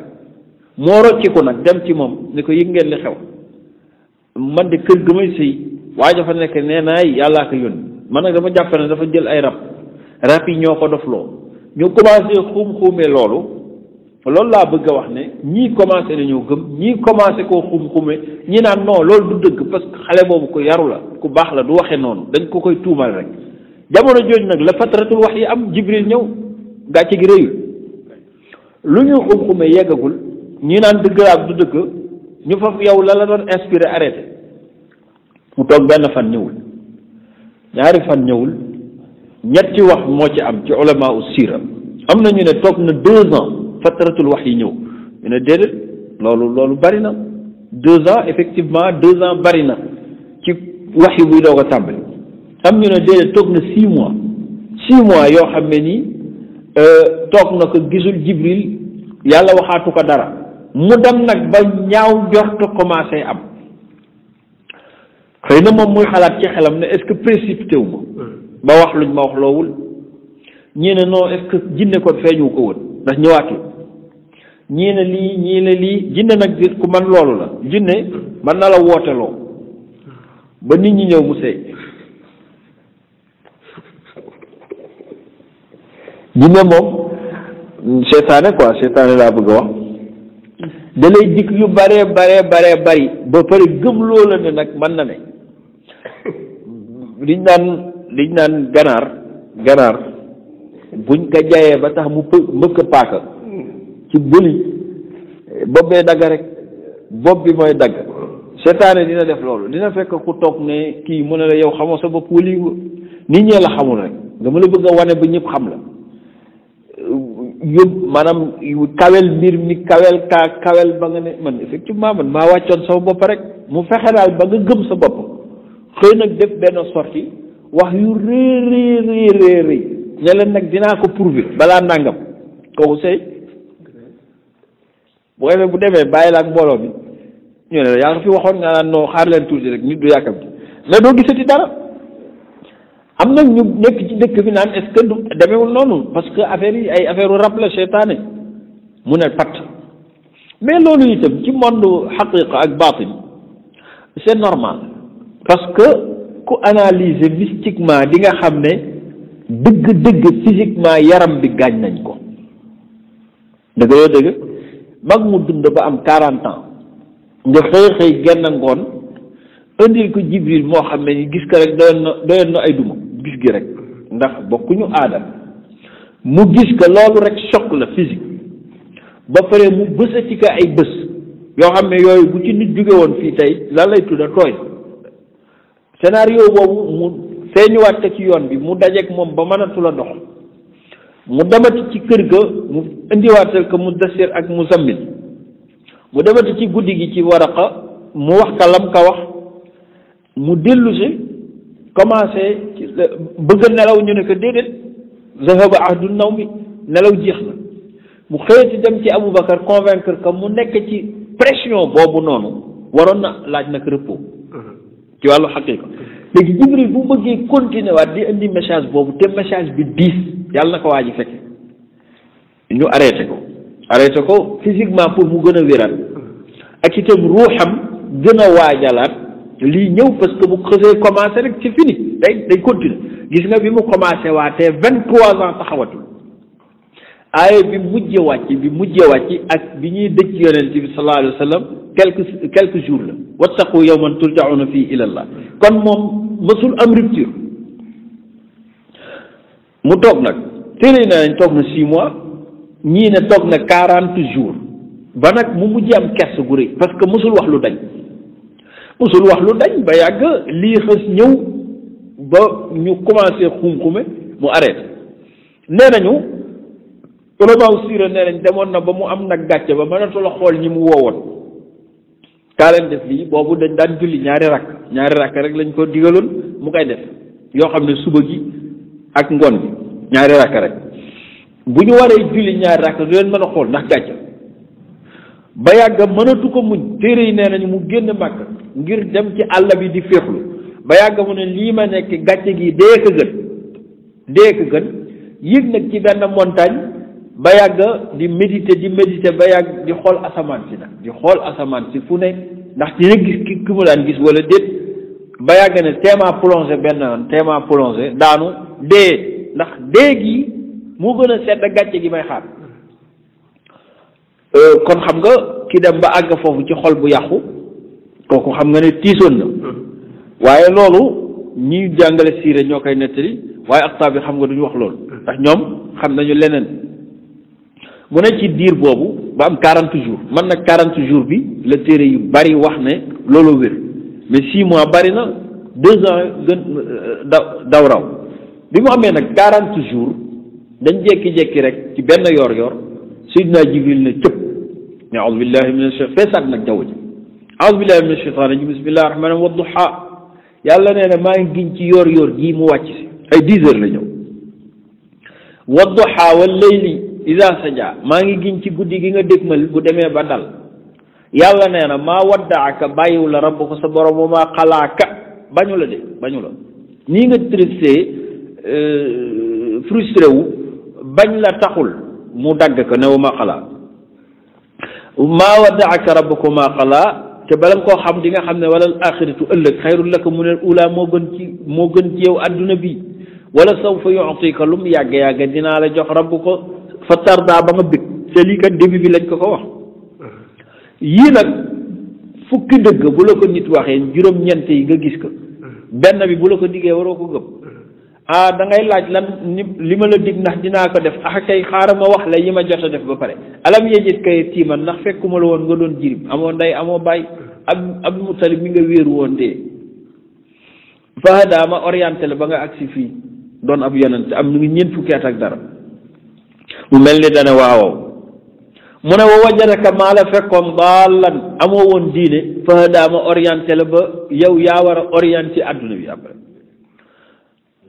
moo rocciku nag dem ci moom ni ko yëg ngeen li xew man de kër ga may sëy waaye dafa nekk nee naay yàllaa ko yónni man nag dama jàpp ne dafa jël ay rab yi ñoo ko dofloo ñu commencé xuumee loolu laa bëgg a wax ne ñii commencé nañoo gëm ñii commencé koo xuumee ñi naan non loolu du dëgg parce que xale boobu ko yaru la ku baax la du waxe noonu dañ ko koy tuumal rek jamono jooju nag la fatratul wax yi am Jibril ñëw gàcce gi réyul lu ñu xuumee yeggagul ñi naan dëgg la ak du dëgg ñu fa yow la doon inspiré arrêté mu toog benn fan ñëwul ñaari fan ñëwul ñetti wax moo ci am ci ulama u siira am na ñu ne toog na 2 ans fatratul wax yi ñëw ñu ne déedéet loolu bari na 2 ans effectivement 2 ans bari na ci wax yi buy doog a tàmbali am ñu ne déedéet toog na 6 mois 6 mois yoo xam ne nii toog na ko gisul Jibril yàlla waxaatu ko dara mu dem nag ba ñaaw njort commencé am xëy na moom muy xalaat ci xelam ne est-ce que précipité wu ma ba wax luñ ma wax loowul ñii ne non est-ce que jinne ko feeñu ko woon ndax ñëwaatu ñii ne lii jinne nag di ku man loolu la jinne man na la wooteloo ba nit ñi ñëw mu sëy jinne moom seetaane laa bëgg a wax da lay dikk yu bare bari ba pare gëm loola ne nag mën na ne liñ naan ganaar buñ ko jayee ba tax mu mbëkk paaka ci bëli bopp bee dagg rek bopp bi mooy dagg seetaane dina def loolu dina fekk ku toog ne kii mu ne la yow xamoo sa bopp wali nit ñee la xamul rek dama la bëgg a wane ba ñëpp xam la yóbbu maanaam kawel mbir mi kawel ba nga ne man effectivement man maa wàccoon sama bopp rek mu fexe daal ba nga gëm sa bopp xëy nag def benn sortie wax yu rëy ne leen nag dinaa ko prouver balaa nàngam kooku sëy bu defee bu demee bàyyi la ak mbooloo mi ñu ne la yaa nga fi waxoon nga naan noo xaar leen tuuti rek nit du yàkkam ci mais doo gisati dara am nag ñu nekk ci dëkk bi naan est-ce que du demeewul noonu parce que affaire yi ay affaire rab la seytaane mu ne pat mais loolu itam ci monde xaqiqa ak baatin c'est normal parce que ku analyser mystiquement di nga xam ne dëgg physiquement yaram bi gaañ nañ ko dëgg mag mu dund ba am 40 ans nga xëy genn ngoon indil ko Jibril moo xam ne ni gis ko rek doyoon na ay duma gis gi rek ndax bokkuñu aadam mu gis ko loolu rek choc la physique ba pare mu bësati ko ay bës yoo xam ne yooyu bu ci nit jóge woon fii tey lan lay tudda tooy scénario boobu mu feeñuwaat ko ci yoon bi mu dajeek moom ba mënatu la dox mu demati ci kër ga mu indiwaatal ko mu Mudassir ak Muzammil mu demati ci guddi gi ci Waraqa mu wax ka lam ka wax mu dellu si commencé bëgg nelaw ñu ne ko déedéet zahaba ahdu nawmi nelaw jeex na mu xëyati dem ci Aboubacar convaincre que mu nekk ci pression boobu noonu waroon na laaj nag repos ci wàllu xaqiqa léegi Jibril bu bëggee continuer waat di indi message boobu te message bi diis yàlla na ko waa ji fekke ñu arrêté ko physiquement pour mu gën a wéral ak itam ruuxam gën a waajalaat lii ñëw parce que bu xësee commencé rek c'est fini day continuer gis nga bi mu commencé waatee 23 ans taxawatul aaya bi mujje wàcc ak bi ñuy dëj yonent bi sallallahu alayhi wa sallam quelques jours la wattaqu yawman turja'una fii ila Allah kon moom mësul am rupture mu toog nag téere yi nañ toog na 6 mois ñii ne toog na 40 jours ba nag mu mujj am kersa gu rëy parce que mësul wax lu dañ ba yàgg lii xës ñëw ba ñu commencé xum-xume mu arrêté nee nañu ulamaaw siira nee nañ demoon na ba mu am nag gàcce ba mënatul a xool ñi mu woowoon kaa leen def lii boobu dañ daan julli ñaari rakk rek lañ ko digaloon mu koy def yoo xam ne suba gi ak ngoon bi ñaari rakk rek bu ñu waree julli ñaari rakk du leen mën a xool ndax gàcce ba yàgg mënatu ko muñ téere yi nee nañu mu génn màkk ngir dem ci àll bi di féexlu ba yàgg mu ne lii ma nekk gàcce gi dee ko gën yéeg nag ci benn montagne ba yàgg di méditer ba yàgg di xool asamaan si fu ne ndax dina gis ki mu daan gis wala déet ba yàgg ne teema plongé daanu dee ndax dee gi moo gën a sedd gàcce gi may xaar kon xam nga ki dem ba àgg foofu ci xol bu yàqu kooku xam nga ne tiisoon na waaye loolu ñi jàngale siire ñoo koy nettali waaye aktaab bi xam nga duñu wax loolu ndax ñoom xam nañu leneen mu ne ci diir boobu ba am 40 jours man nag 40 jours bi la téere yu bari wax ne loolu wér mais 6 mois bari na 2 ans gën daw raw bi mu amee nag 40 jours dañ jékki-jékki rek ci benn yor Seydina Jibril ne cëpp ne a'uuzu billahi mina shaytaan feesaat nag jaww ji a'uuzu billahi mina shaytaan rajim bismillahi rahmaani wa duhaa yàlla nee na maa ngi giñ ci yor gii mu wàcc si ay 10 heures la ñëw wa duhaa wal layli idaa sajaa maa ngi giñ ci guddi gi nga dégmal bu demee ba dal yàlla nee na maa waddaaka bàyyiwu la rabbuka sa borom wa maa xalaaka bañu la nii nga tristee frustré wu bañ la taxul mu dagg ko ne wa maa xalaa maa waddaaka rabbuka wa maa xalaa te bala nga koo xam di nga xam ne wala al axiratu ëllëg xayrun laka mu ne ula moo gën ci yow adduna bi wala sawfa yu'tika lu mu yàgg dinaa la jox rabbuka fa tardaa ba nga bëgg te lii kat début bi lañ ko wax yii nag fukki dëgg bu la ko nit waxee juróom-ñeent yi nga gis ko benn bi bu la ko diggee waroo ko gëm da ngay laaj lan li ma la dig ndax dinaa ko def kay xaaral ma wax la yi ma jot a def ba pare alam yejit kay tiiman ndax fekkuma la woon nga doon jirim amoo ndey amoo bàyyi Abdul Mutalib mi nga wéeru woon dee fahada ma orienté la ba nga agsi fii doon ab yonent am ñu ngi ñeent fukki at ak dara mu mel ni dane waaw mu ne wa wajadaka maa la fekkoon daalan amoo woon diine fahada ma orienté la ba yow yaa war a orienté adduna bi après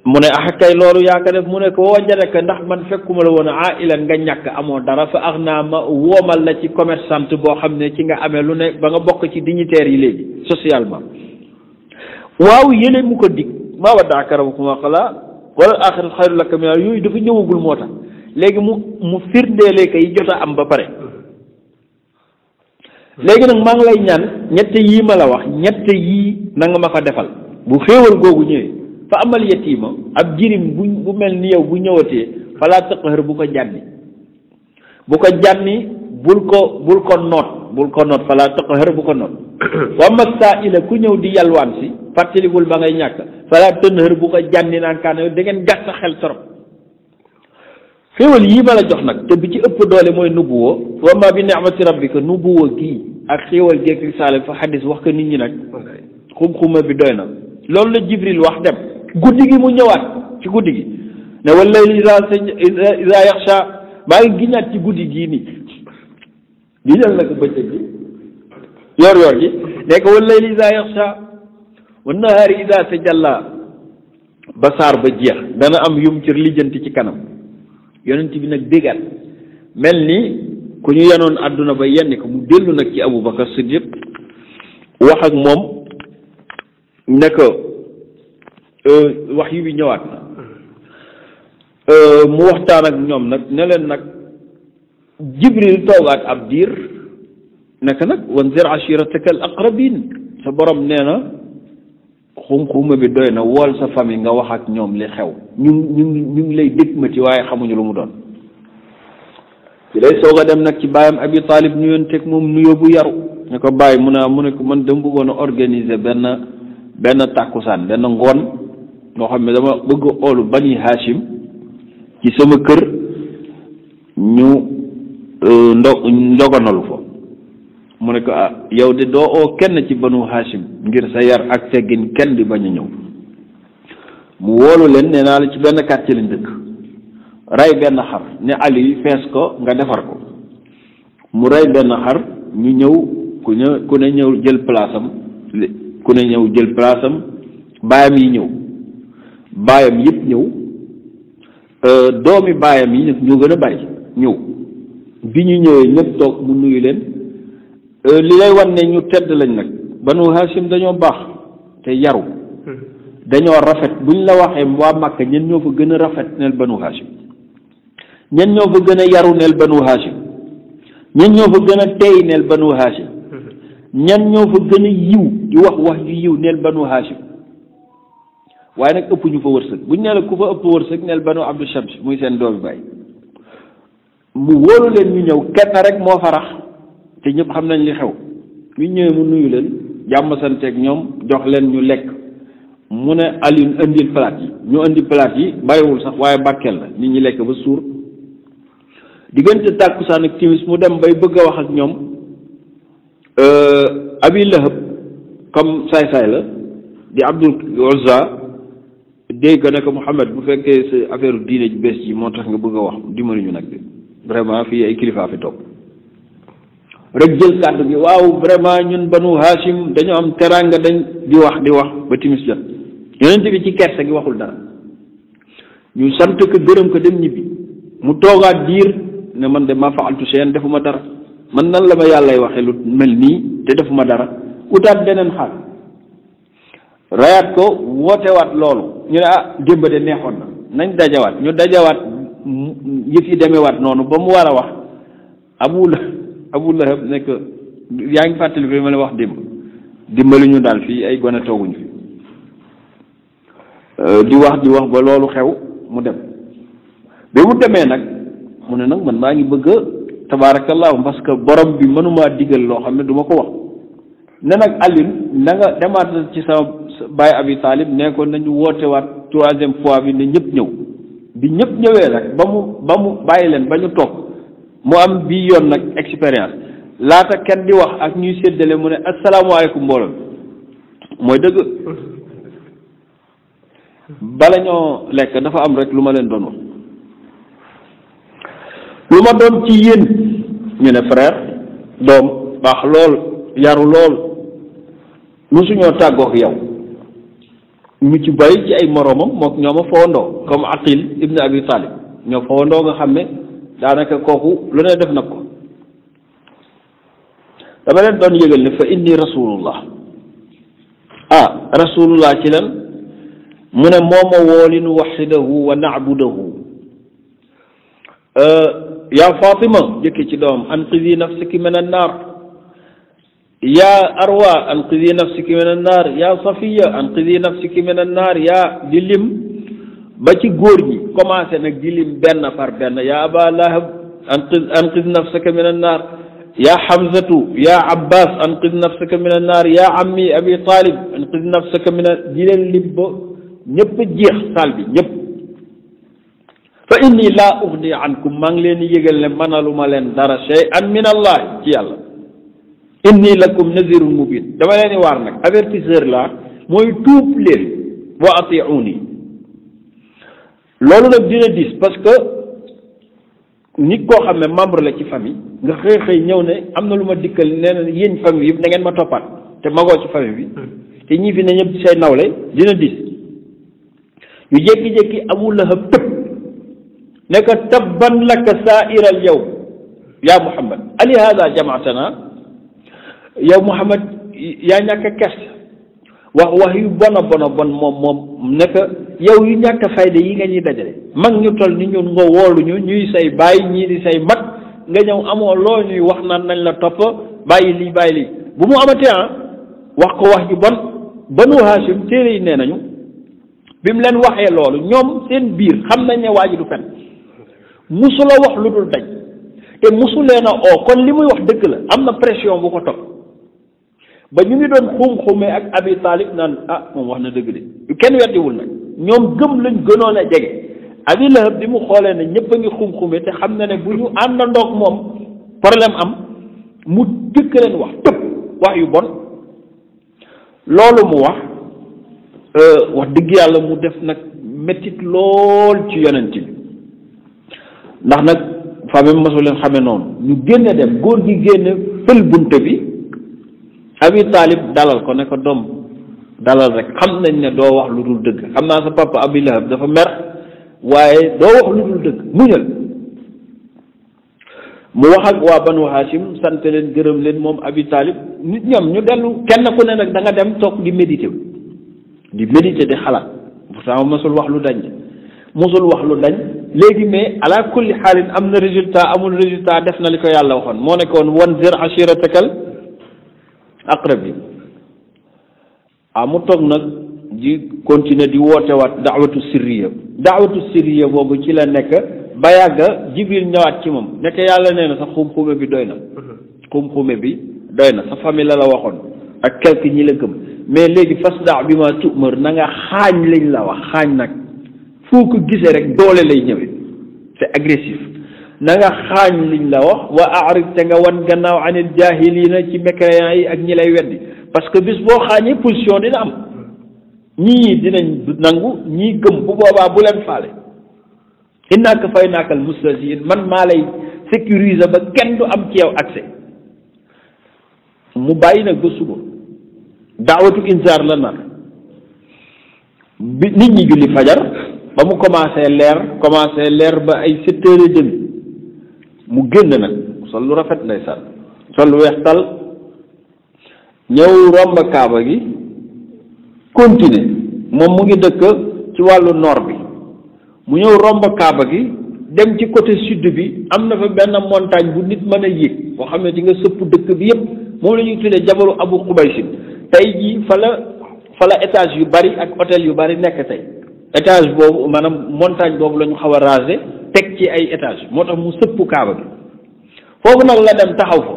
mu ne kay loolu yaa ko def mu ne ko wa wajadaka ndax man fekkuma la woon ailan nga ñàkk amoo dara fa naa ma woomal la ci commerçante boo xam ne ci nga amee lu ne ba nga bokk ci dignitaires yi léegi socialement waaw yële mu ko dig maa waddaaka rabbuka wa maa qalaa wala aaxiratu xayrun laka mina yooyu dafa ñëwagul moo tax léegi mu firndeele kay jot a am ba pare léegi nag maa ngi lay ñaan ñett yii ma la wax ñett yii na nga ma ko defal bu xéewal googu ñëwee fa amal yatiima ab jirim bu mel ni yow bu ñëwatee falaa taqhar bu ko jànni bul ko noot falaa taqhar bu ko noot wa amma saa'ila ku ñëw di yalwaan si fàttalikul ba ngay ñàkk falaa tanhar bu ko jànni naan kaan da ngeen gàtt xel trop xéewal yii ma la jox nag te bi ci ëpp doole mooy nubuwa wa ma bi ni'mati rabbika nubuwa gii ak xéewal geeg risaale fa xadis wax ko nit ñi nag xum-xuma bi doy na loolu la Jibril wax dem guddi gi mu ñëwaat ci guddi gi ne wal layli iza yaxsha maa ngi giñaat ci guddi gii nii giñal nag bëccëg gi yor gi nekk wal layli iza yaxsha wan nahaari iza tajalla ba saar ba jeex dana am yum ci lijjanti ci kanam yonent bi nag déggaat mel ni ku ñu yanoon àdduna ba yenn ko mu dellu nag ci Abubakar Siddiq wax ak moom ne ko wax yu bi ñëwaat na mu waxtaan ak ñoom nag ne leen nag Jibril toogaat ab diir naka nag wanzir ashirataka al aqrabin sa borom nee na xum-xuma bi doy na wool sa famille nga wax ak ñoom li xew ñu ngi lay dégmati waaye xamuñu lu mu doon bi lay soog a dem nag ci baayam Abi Talib nuyonteeg moom nuyoo bu yaru ne ko bàyyi mu ne ko man dama bëggoon a organiser benn tàkkusaan benn ngoon moo xam ne dama bëgg a oolu Bani Hashim ci sama kër ñu ndoganalu fa mu ne ko yow de doo oo kenn ci Banu Hashim ngir sa yar ak teggin kenn di bañ a ñëw mu woolu leen nee naa la ci benn quartier lañ dëkk rey benn xar ne Ali fees ko nga defar ko mu rey benn xar ñu ñëw ku ne ñëw jël place am baayam yi ñëw baayam yëpp ñëw doomi baayam yi ñu gën a bari ñëw bi ñu ñëwee ñëpp toog mu nuyu leen li lay wan ne ñu tedd lañ nag Banu Hashim dañoo baax te yaru dañoo rafet buñ la waxee waa Makka ñen ñoo fa gën a rafet neel Banu Hashim ñen ñoo fa gën a yaru neel Banu Hashim ñen ñoo fa gën a teey neel Banu Hashim ñen ñoo fa gën a yiw di wax ju yiw neel Banu Hashim waaye nag ëpp ñu fa wërsëg buñ nee la ku fa ëpp wërsëg neel Banu Abdu Shams muy seen doomi baay mu wóolu leen ñu ñëw kenn rek moo fa rax te ñëpp xam nañ li xew ñu ñëwee mu nuyu leen jàmm santeeg ñoom jox leen ñu lekk mu ne Alioune indil palaat yi ñu indi palaat yi bàyyiwul sax waaye barkeel la nit ñi lekk ba suur diggante tàkkusaan ak timis mu dem bay bëgg a wax ak ñoom Abi Lahab comme saay-saay la di Abdul Uzza dégg ne ko Muhammad bu fekkee sa affaire diine ji bees ji moo tax nga bëgg a wax dimbali ñu nag de vraiment fii ay kilifa fi toog rek jël kàddu gi waaw vraiment ñun Banu Hashim dañoo am teraanga dañ di wax ba timis jot yonent bi ci kersa gi waxul dara ñu sant ko gërëm ko dem ñibbi mu toogaat diir ne man de ma faaltu shay'an defuma dara man nan la ma yàllay waxe lu mel nii te defuma dara utaat beneen xaal rayaat ko wootewaat loolu ñu ne démb de neexoon na nañ dajawaat ñu dajawaat yëf yi demewaat noonu ba mu war a wax Abu Lahab nekk yaa ngi fàttali bi ma la wax démb dimbali ñu daal fii ay gone tooguñu fi di wax ba loolu xew mu dem bi mu demee nag mu ne nag man maa ngi bëgg a tabaarakallaahu parce que borom bi mënumaa digal loo xam ne du ma ko wax ne nag Alioune na nga demaat ci sama baay Abi Talib ne ko nañu woote waat troisième fois bi ne ñëpp ñëw bi ñëpp ñëwee nag ba mu bàyyi leen ba ñu toog mu am bii yoon nag expérience laata kenn di wax ak ñuy séddale mu ne asalaamaaleykum mbooloo mooy dëgg bala ñoo lekk dafa am rek lu ma leen doon wax lu ma doon ci yéen ñu ne frère doom baax lool yaru lool musuñoo tàggook yow ñu ci bari ci ay moroomam mook ñoo ma fowandoo comme Aqil ibn Abi Talib ñoo fowandoo nga xam ne daanaka kooku lu ne def na ko dama leen doon yëgal ne fa inni rasulullah rasulullah ci lan mu ne mooma woo li nu waxidahu wa naabudahu yaa Fatima jëkki ci doom anqidi nafsiki min annaar yaa Arwa anqidi nafsiki min annaar yaa Safiya anqidi nafsiki min annaar yaa di lim ba ci góor ñi commencé nag di lim benn par benn yaa Aba Lahab anqid nafsaka min annaar yaa Hamzatu yaa Abbas anqid nafsaka min annaar yaa ammi Abi Talib anqid nafsaka min di leen lim ba ñëpp jeex saal bi ñëpp fa inni laa uxni ankum maa ngi leen di yëgal ne mënaluma leen dara shay'an min allah ci yàlla inni lakum nazirun mubin dama leen di waar nag avertisseur la mooy tuub leen wa atiuni loolu nag dina dis parce que nit koo xam ne membre la ci famille nga xëy ñëw ne am na lu ma dikkal nee na yéen famille yëpp na ngeen ma toppaat te magoo ci famille bi te ñii fi ne ñëpp ci say nawle dina dis ñu jékki-jékki Abu Lahab tëb ne ko tabban laka saairal yow yaa Muhammad ali hada jamaatana yow Muhammad yaa ñàkk a kers wax yu bon moom ne ko yow yu ñàkk a fayda yi nga ñuy dajale mag ñu toll ni ñun nga wooluñu ñuy say baay ñii di say mag nga ñëw amoo loo ñuy wax naan nañ la topp bàyyi lii bu mu amatee wax ko wax ju bon Banu Hashim téere yi nee nañu bi mu leen waxee loolu ñoom seen biir xam nañ ne waa ji du fen musula wax lu dul dañ te musuleena oo kon li muy wax dëgg la am na pression bu ko topp ba ñu ngi doon xum-xumee ak Abi Talib naan moom wax na dëgg de kenn weddiwul nag ñoom gëm lañ gënoon a jege Abi Lahab bi mu xoolee ne ñëpp a ngi xum-xumee te xam na ne bu ñu àndandoog moom problème am mu jëkk leen wax tëpp wax yu bon loolu mu wax dëgg yàlla mu def nag mettit lool ci yonent bi ndax nag famille mosu leen xamee noonu ñu génne dem góor gi génne fël bunte bi Abi Talib dalal ko ne ko doom dalal rek xam nañ ne doo wax lu dul dëgg xam naa sa papa Abi Lahab dafa mer waaye doo wax lu dul dëgg muñal mu wax ak waa Banu Hashim sant leen gërëm leen moom Abi Talib nit ñoom ñu dellu kenn ku ne nag da nga dem toog di méditer di xalaat pourtant mosul wax lu dañ léegi mais ala kulli xaalin am na résultat amul résultat def na li ko yàlla waxoon moo nekkoon wanzir ashiratakal aqrabin mu toog nag di continuer di wootewaat daawatu sirriya boobu ci la nekk ba yàgg Jibril ñëwaat ci moom nekk yàlla nee na sa xum-xume bi doy na sa famille la waxoon ak quelque ñi la gëm mais léegi fasda bi ma tumar na nga xaañ lañ la wax xaañ nag foo ko gisee rek doole lay ñëwee c'est agressif na nga xaañ liñ la wax wa a'rid te nga wan gannaaw anil jahilina ci mécréants yi ak ñi lay weddi parce que bis boo xaañee position dina am ñii dinañ nangu ñii gëm bu boobaa bu leen faale innaa kafaynaakal mustahzi'iin man maa lay sécuriser ba kenn du am ci yow accès mu bàyyi nag ba suba daawatu inzaar la nar bi nit ñi julli fajar ba mu commencé leer ba ay 7h30 mu génn nag sol lu rafet ndeysaan sol lu weex tal ñëw romb kaaba gi continuer moom mu ngi dëkk ci wàllu nord bi mu ñëw romb kaaba gi dem ci côté sud bi am na fa benn montagne bu nit mën a yéeg boo xam ne di nga sëpp dëkk bi yépp moom la ñuy tuddee jabalu Abu Qubaysin tey jii fa la étage yu bari ak hôtel yu bari nekk tey étage boobu maanaam montagne boobu la ñu xaw a raser teg ci ay étage moo tax mu sëpp kaaba gi foofu nag la dem taxaw fa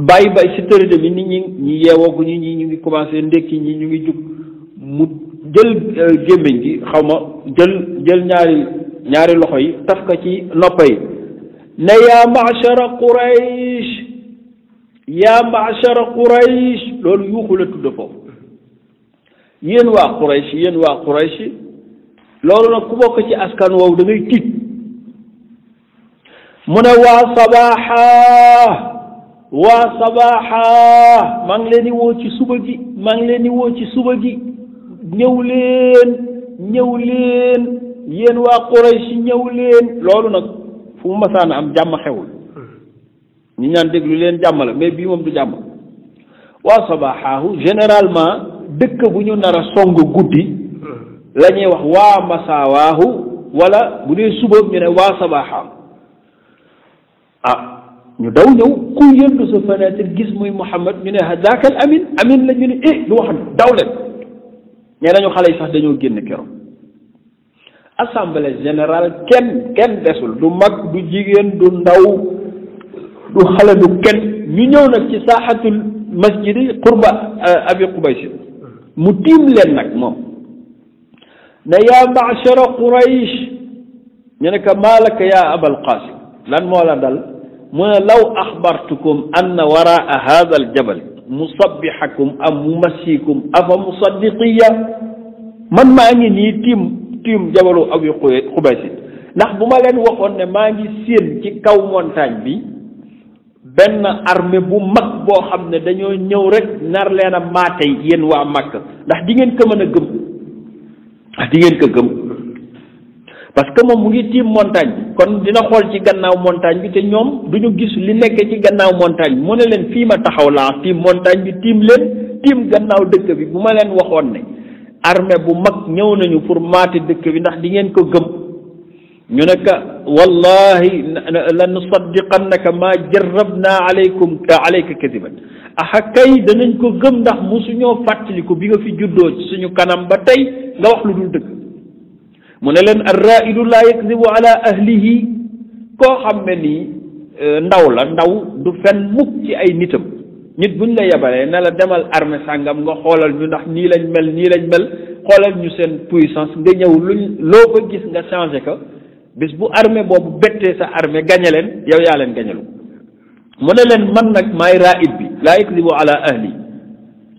bàyyi bay 7h30 nit ñi yeewoogu ñi ñu ngi commencé ndékki ñi ñu ngi jug mu jël gémmiñ gi xaw ma jël ñaari loxo yi taf ko ci noppa yi ne yaa ma'shara Quraysh loolu yuuxu la tudd foofu yéen waa Quraysh loolu nag ku bokk ci askan woowu da ngay tiit mu ne waa sabaaxa maa ngi leen di woo ci suba gi ñëw leen yéen waa Quraysh ñëw leen loolu nag fu mu masaana am jàmm xewul ñi ñaan déglu leen jàmm la mais bii moom du jàmm waa sabaaxaahu généralement dëkk bu ñu nar a song guddi la ñuy wax waa masaawaahu wala bu dee suba ñu ne waa sabaaxaahu ñu daw ñëw ku yëndu sa fenêtre gis muy Muhammad ñu ne hadaakal amin la ñu ne du wax daw leen ñee nañu xale yi sax dañoo génn keroog assemblée générale kenn desul du mag du jigéen du ndaw du xale du kenn ñu ñëw nag ci saaxatul masjidi qurba Abi Qubays mu tiim leen nag moom ne yaa ma'shara Quraysh ñu ne ko maalaka yaa Abal Qaasim lan moo la dal mu ne law axbartukum anna waraa haada aljabal musabbihakum am mumassikum afa musaddiqiya man maa ngi nii tiim jabalu Abi Qubays ndax bu ma leen waxoon ne maa ngi séen ci kaw montagne bi benn armée bu mag boo xam ne dañoo ñëw rek nar leen a maatey yéen waa Makka ndax di ngeen ko mën a gëm parce que moom mu ngi tiim montagne bi kon dina xool ci gannaaw montagne bi te ñoom du ñu gis li nekk ci gannaaw montagne bi mu ne leen fii ma taxaw laa tiim montagne bi tiim gannaaw dëkk bi bu ma leen waxoon ne armée bu mag ñëw nañu pour maate dëkk bi ndax di ngeen ko gëm ñu ne ka wallahi la nusaddiqannaka ma jarrabna alayka kadiban kay danañ ko gëm ndax musuñoo fàttaliku bi nga fi juddoo ci suñu kanam ba tey nga wax lu dul dëgg mu ne leen arraidu laa yakdibu ala ahlihi koo xam ne nii ndaw la ndaw du fen mukk ci ay nitam nit buñ la yebalee ne la demal armée sàngam nga xoolal ñu ndax nii lañ mel xoolal ñu seen puissance nga ñëw luñ loo ko gis nga changé ko bis bu armée boobu bettee sa armée gañe leen yow yaa leen gañalu mu ne leen man nag maay raid bi laa yakdibu ala ahli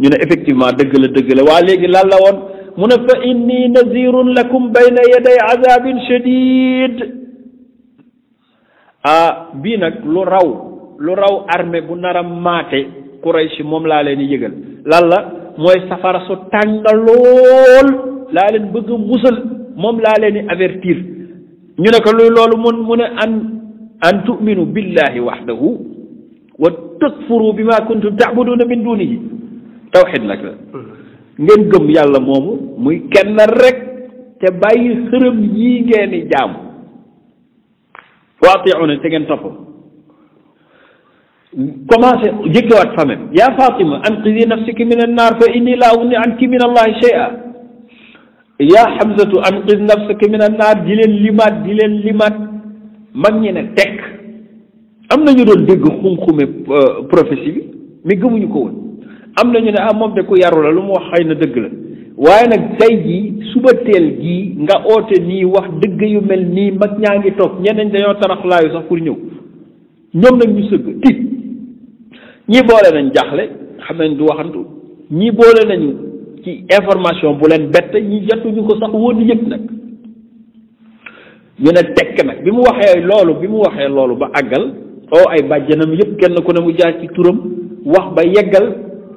ñu ne effectivement dëgg la waa léegi lan la woon mu ne fa inni nazirun lakum bayna yaday azabin shadid bii nag lu raw armée bu nar a maate Quraysh moom laa leen di yëgal lan la mooy safara su tànga lool laa leen bëgg a musal moom laa leen di avertir ñu ne ko luy loolu mu ne an tu'minu billahi wahdahu wa takfuru bima kuntum ta'buduna min dunihi tawxid nag la ngeen gëm yàlla moomu muy kenn rek te bàyyi xërëm yii ngeen di jaamu waati'una te ngeen topp commencé jëkkewaat famem yaa Fatima anqidhi nafsiki min annaar fa inni laa ugni anki min allahi shay'a yaa Hamzatu anqidh nafsaki min annaar di leen limaat mag ñi ne tekk am na ñu doon dégg xum-xume prophétie bi mais gëmuñu ko woon am na ñu ne moom de ku yaru la lu mu wax xëy na dëgg la waaye nag tey jii suba teel gii nga oote nii wax dëgg yu mel nii mag ñaa ngi toog ñeneen dañoo taraxlaayu sax pour ñëw ñoom nag ñu sëgg tiit ñii boole nañ jaaxle xam nañ du waxantu ñii boole nañu ci information bu leen bett ñi jotuñu ko sax woon yëg nag ñu ne tekk nag bi mu waxee loolu ba àggal ay bàjjanam yëpp kenn ku ne mu jaar ci turam wax ba yeggal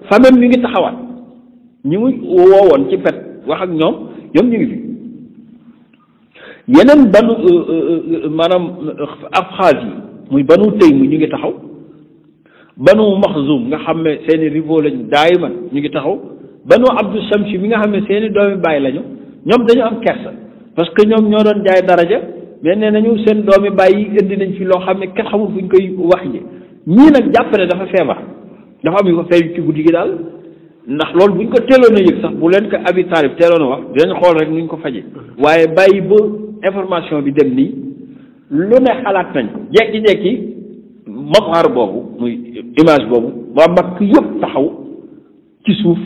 famem ñu ngi taxawaat ñu ngi woowoon ci pet wax ak ñoom ñu ngi fi yeneen banu maanaam Abxaaz yi muy banu Taym ñu ngi taxaw banu Maxzum nga xam ne seeni rivaux lañu daayiman ñu ngi taxaw banu Abdu Shamsi mi nga xam ne seeni doomi bàyyi lañu ñoom dañu am kersa parce que ñoom ñoo doon jaay daraja mais nee nañu seen doomi bàyyi indi nañ fi loo xam ne kenn xamul fu ñu koy wax ji ñii nag jàpp ne dafa feebar dafa am yu ko feeñ ci guddi gi daal ndax loolu buñ ko teeloon a yëg sax bu leen ko Abi Taalib teeloon a wax dinañ xool rek nuñ ko faje waaye bàyyi ba information bi dem nii lu ne xalaat nañ ko jekki-jekki mazhar boobu muy image boobu waa Makka yëpp taxaw ci suuf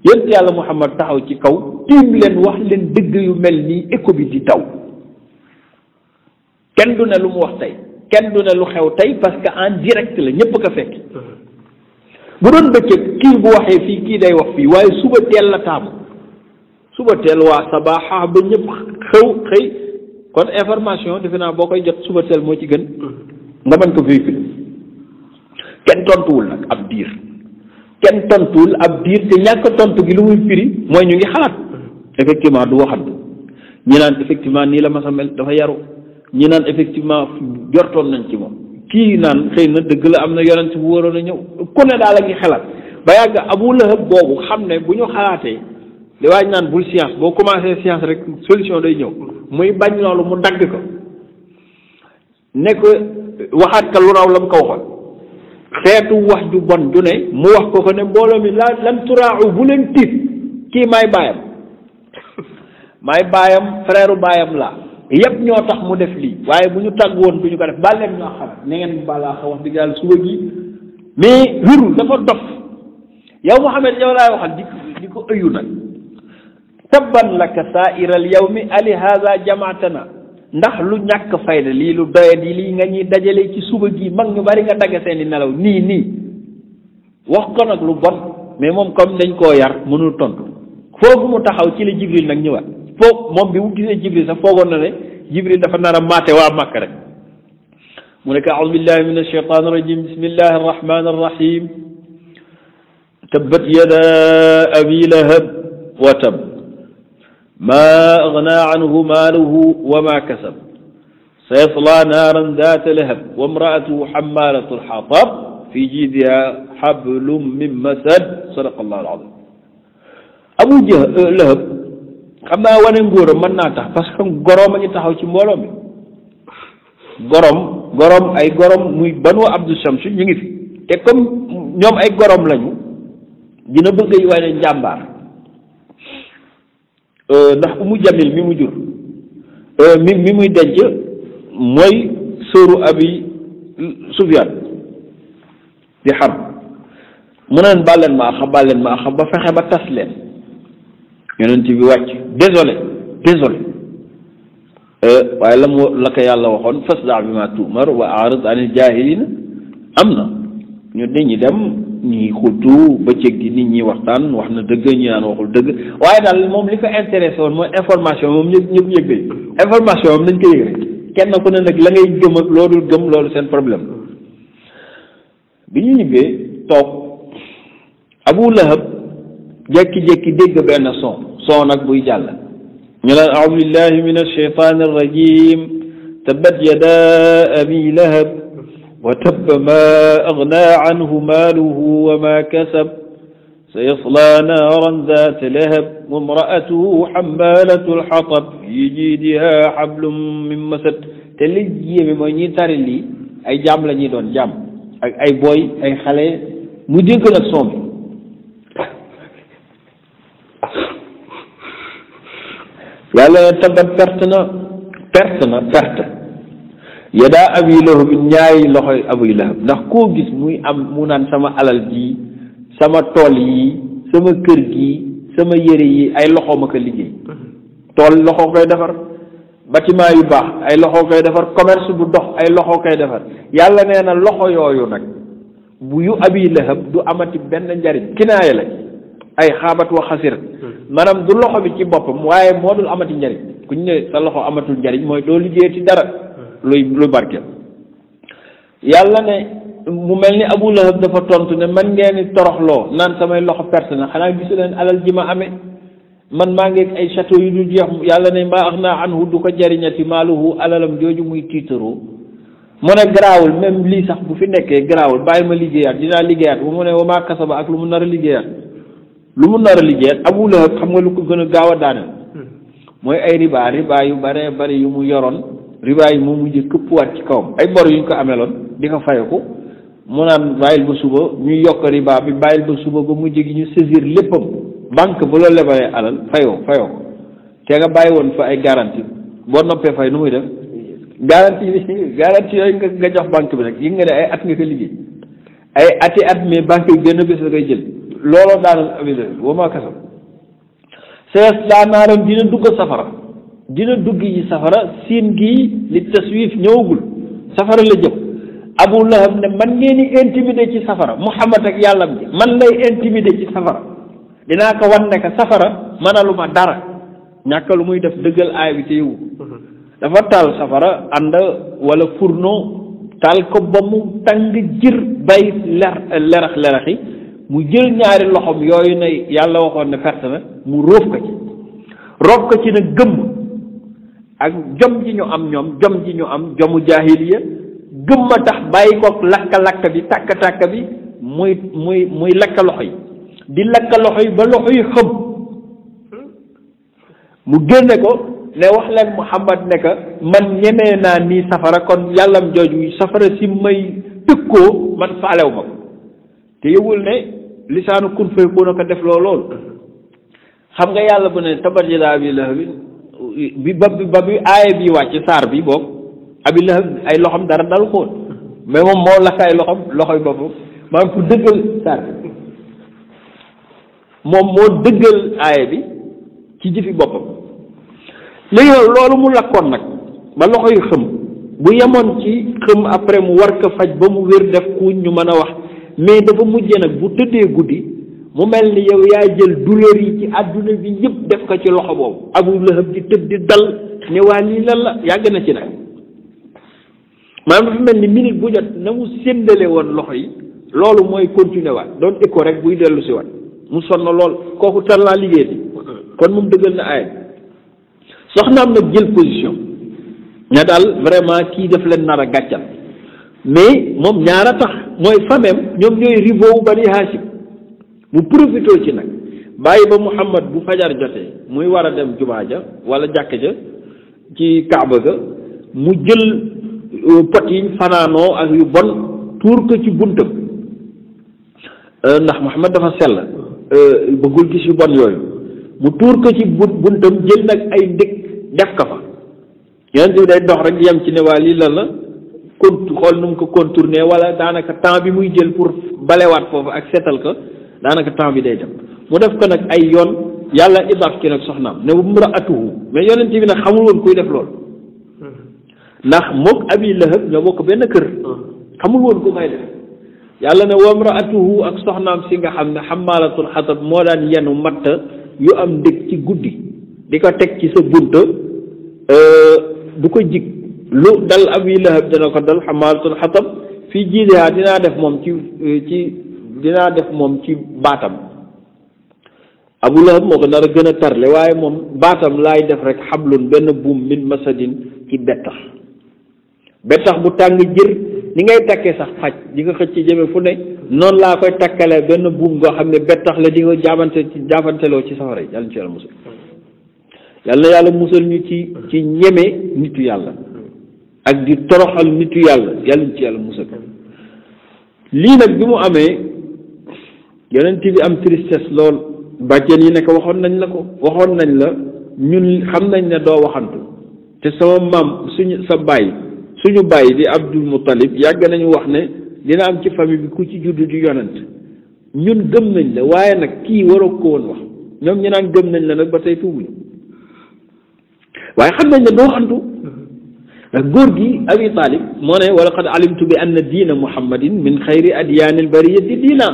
yonent yàlla Muhammad taxaw ci kaw tiim leen wax leen dëgg yu mel nii écho bi di taw kenn du ne lu mu wax tey kenn du ne lu xew tey parce que en direct la ñëpp ko fekk bu doon bëccëg kii bu waxee fii kii day wax fii waaye suba teel la taamu suba teel waa sabaaxa ba ñëpp xëy kon information defe naa boo koy jot suba teel moo ci gën nga mën ko véhiculer kenn tontuwul nag ab diir te ñàkk tontu gi lu muy firi mooy ñu ngi xalaat effectivement du waxantu ñi naan effectivement nii la ma sa mel dafa yaru ñi naan effectivement jortoon nañ ci moom kii naan xëy na dëgg la am na yonent bu waroon a ñëw ku ne daal a ngi xalaat ba yàgg Abu Lahab boobu xam ne bu ñu xalaatee li waaj naan bul science boo commencé science rek solution day ñëw muy bañ loolu mu dagg ko ne ko waxaat ka lu raw la mu ko waxoon xeetu wax ju bon ju ne mu wax ko ne mbooloo mi lan turaaxu bu leen tiit kii maay baayam frère baayam la yëpp ñoo tax mu def lii waaye bu ñu tàgg woon du ñu ko def baal leen ñoo xam ne ngeen balaa wax dëgg yàlla suba gi mais wérul dafa dof yow Muhammad yow laay waxal di ko ëyu nag tabban laka saairal yawmi ali haza jamaatana ndax lu ñàkk fayda lii lu doyat yi lii nga ñuy dajale ci suba gi mag ñu bari nga dagg seeni nelaw nii wax ko nag lu bon mais moom comme dañ koo yar mënul tontu foogu mu taxaw ci la Jibril nag ñëwaat foog moom bi mu gisee Jibril sax foogoon na ne Jibril dafa nar a maate waa Makka rek mu ne ko a'uuzu billahi min ash-shaytaani ar-rajiim bismillahi ar-rahmaani ar-rahiim tabbat yadaa abii lahab wa tabb maa aghnaa anhu maaluhu wa maa kasab sayaslaa naaran zaata lahab wa imra'atuhu hammaalata al-hatab fii jiidihaa hablum min masad sadaqa Allahu al-aziim Abu Lahab xam naa wane ngóoram mën naa tax parce que goroom a ngi taxaw ci mbooloo mi gorom ay gorom muy banu Abdu Shams ñu ngi fi te comme ñoom ay gorom lañu dina bëgg yi waaye njàmbaar ndax Umu Jamil mi mu jur mi muy denc mooy sóoru Abi Sufyaan di Harb mu neen bàlleen ma axa bàlleen ma axa ba fexe ba tas leen yonent bi wàcc désolé waaye la ko yàlla waxoon fasda bi ma tu'mar wa a'rid anil jaahiliina am na ñu nit ñi dem ñi xultu bëccëg gi nit ñi waxtaan wax na dëgg ñi naan waxul dëgg waaye daal moom li ko intéressé woon mooy information moom ñëpp yëg day information moom nañ ko yëg rek kenn ku ne nag la ngay gëm ak loolu gëm loolu seen problème bi ñu ñibbee toog Abu Lahab jékki-jékki dégg benn son nag buy jàll ñu naan a'uuzu billahi min ash-shaytaani ar-rajiim tabbat yadaa abi lahab wa tabba maa aghnaa anhu maaluhu wa maa kasab sayaslaa naaran zaata lahab wa imra'atuhu hammaalata al-hatab fii jiidihaa hablum min masad. te li yéeme mooy ñi tari lii ay jaam la ñuy doon jaam ak ay booy ay xale mu dégg nag son bi yàlla ne tabat perte yadaa abi lahab ñaari loxoy abu lahab ndax koo gis muy am mu naan sama alal ji sama tool yi sama kër gi sama yére yi ay loxo ma ko liggéey tool loxo koy defar bâtiment yu baax ay loxo koy defar commerce bu dox ay loxo koy defar yàlla nee na loxo yooyu nag bu yu abi lahab du amati benn njariñ kinaaya la ay xaabat wa xasir maanaam du loxo bi ci boppam waaye moo dul amati njariñ ku ñu ne sa loxo amatul njariñ mooy doo liggéey ci dara luy barkeel yàlla ne mu mel ni Abu Lahab dafa tontu ne man ngeen ni toroxloo naan samay loxo perte na xanaa gisu leen alal ji ma amee man maa ngi ay château yu dul jeex yàlla ne maa aghnaa anhu du ko jariñati maaluhu alalam jooju muy tiitaroo mu ne garaawul même lii sax bu fi nekkee garaawul bàyyi ma liggéeyaat dinaa liggéeyaat bu mu ne wa maa kasaba ak lu mu nar a liggéeyaat Abu Lahab xam nga lu ko gën a gaaw a daaneel mooy ay riba yu bare bari yu mu yoroon riba yi moom mujj këppwaat ci kawam ay bor yu ñu ko ameloon di ko fayeku mu naan bàyyil ba suba ñuy yokk riba bi bàyyil ba suba ba mujj gi ñu saisir léppam banque bu la lebalee alal fayoo ko te nga bàyyi woon fa ay garantie boo noppee fay nu muy def garantie yooyu nga jox banque bi rek yi nga ne ay at nga ko liggéey ay at mais banque bi benn bés la koy jël looloo daanal abida wa maa kasab sayaslaa naaran dina dugg safara dina dugg yi safara siin gii li taswif ñëwagul safara la jëm Abu Lahab ne man ngeen di intimider ci safara Muhammad ak yàllam ji man lay intimider ci safara dinaa ko wan ne que safara mënaluma dara ñàkk lu muy def dëggal aay bi te yëwu dafa taal safara ànd wala fourneau taal ko ba mu tàng jir bay lerax-leraxi mu jël ñaari loxom yooyu ne yàlla waxoon ne perte na mu róof ko ci nag gëmm ak jom ji ñu am ñoom jom ji ñu am jomu jaahiliya gëmma tax bàyyi ko lakka-lakka bi tàkk-tàkk bi muy lakka loxo yi di lakka loxo yi ba loxo yi xëm mu génne ko ne wax leen Muhammad ne que man ñemee naa nii safara kon yàllam jooju safara si may tëkkoo man faalew ma ko te yëgul ne lisaanu kun fayakun ko def loolu xam nga yàlla bu ne tabat yadaa abii lahabin ba bi aaya bi wàcc saar bi boobu Abi Lahab ay loxom dara dal xool mais moom moo lakk ay loxoy boppam maanaam pour dëggal saar bi moom moo dëggal aaya bi ci jëfi boppam léegi loolu mu lakkoon nag ba loxo yu xëm bu yemoon ci xëm après mu war ko faj ba mu wér def kuuñ ñu mën a wax mais dafa mujjee nag bu tëddee guddi mu mel ni yow yaa jël douleur yi ci àdduna bi yëpp def ko ci loxo boobu Abu Lahab di tëb di dal ne waa lii lan la yàgg na ci nag maanaam dafa mel ni minute bu jot na mu séndale woon loxo yi loolu mooy continuer waat doon écho rek buy dellu si waat mu sonn lool kooku tar laa liggéey bi kon moom dëggal na aaya soxnaam nag jël position ne daal vraiment kii def leen nar a gàccal mais moom ñaara tax mooy famem ñoom ñooy rivaux Bani Hashim mu profité ci nag bàyyi ba Muhammad bu fajar jotee muy war a dem jumaa ja wala jàkk ja ci Kaaba ga mu jël pot yi fanaanoo ak yu bon tuur ko ci buntam ndax Muhammad dafa sell bëggul gis yu bon yooyu mu tuur ko ci buntam jël nag ay ndég def ko fa yonent bi day dox rek yem ci ne waa lii lan la xool nu mu ko contourner wala daanaka temps bi muy jël pour balewaat foofu ak seetal ko daanaka temps bi day dem mu def ko nag ay yoon yàlla idaaf ki nag soxnaam ne imraatuhu mais yonent bi nag xamul woon kuy def loolu ndax mook Abi Lahab ñoo bokk benn kër xamul woon ku may def yàlla ne wa imraatuhu ak soxnaam si nga xam ne xammaalatul xatab moo daan yenu matt yu am ndég ci guddi di ko teg ci sa bunta du ko jig lu dal Abi Lahab dina ko dal xammaalatul xatab fii jiidehaa dinaa def moom ci baatam Abu Lahab moo ko nar a gën a tarle waaye moom baatam laay def rek xablun benn buum min masadin ci bettax bu tàng jër ni ngay takkee sax xaj di nga xëcc jëme fu ne noonu laa koy takkalee benn buum goo xam ne bettax la di nga jaabanteloo ci safara yi yàlla ñu ci yàlla musal yàlla na yàlla musal ñu ci ñeme nitu yàlla ak di toroxal nitu yàlla yàlla ñu ci yàlla musal lii nag bi mu amee yonent bi am tristesse lool bàjjen yi ne ko waxoon nañ la ñun xam nañ ne doo waxantu te sama maam suñu bàyyi di Abdul Muttalib yàgg nañu wax ne dina am ci famille bi ku ci juddu di yonent ñun gëm nañ la waaye nag kii waroo ko woon wax ñoom ñu naan gëm nañ la nag ba tey tuubuñu waaye xam nañ ne doo waxantu ndax góor gi Abi Talib moo ne wa laqad alimtu bi anna diina muhammadin min xayri adyaanil bariyati diina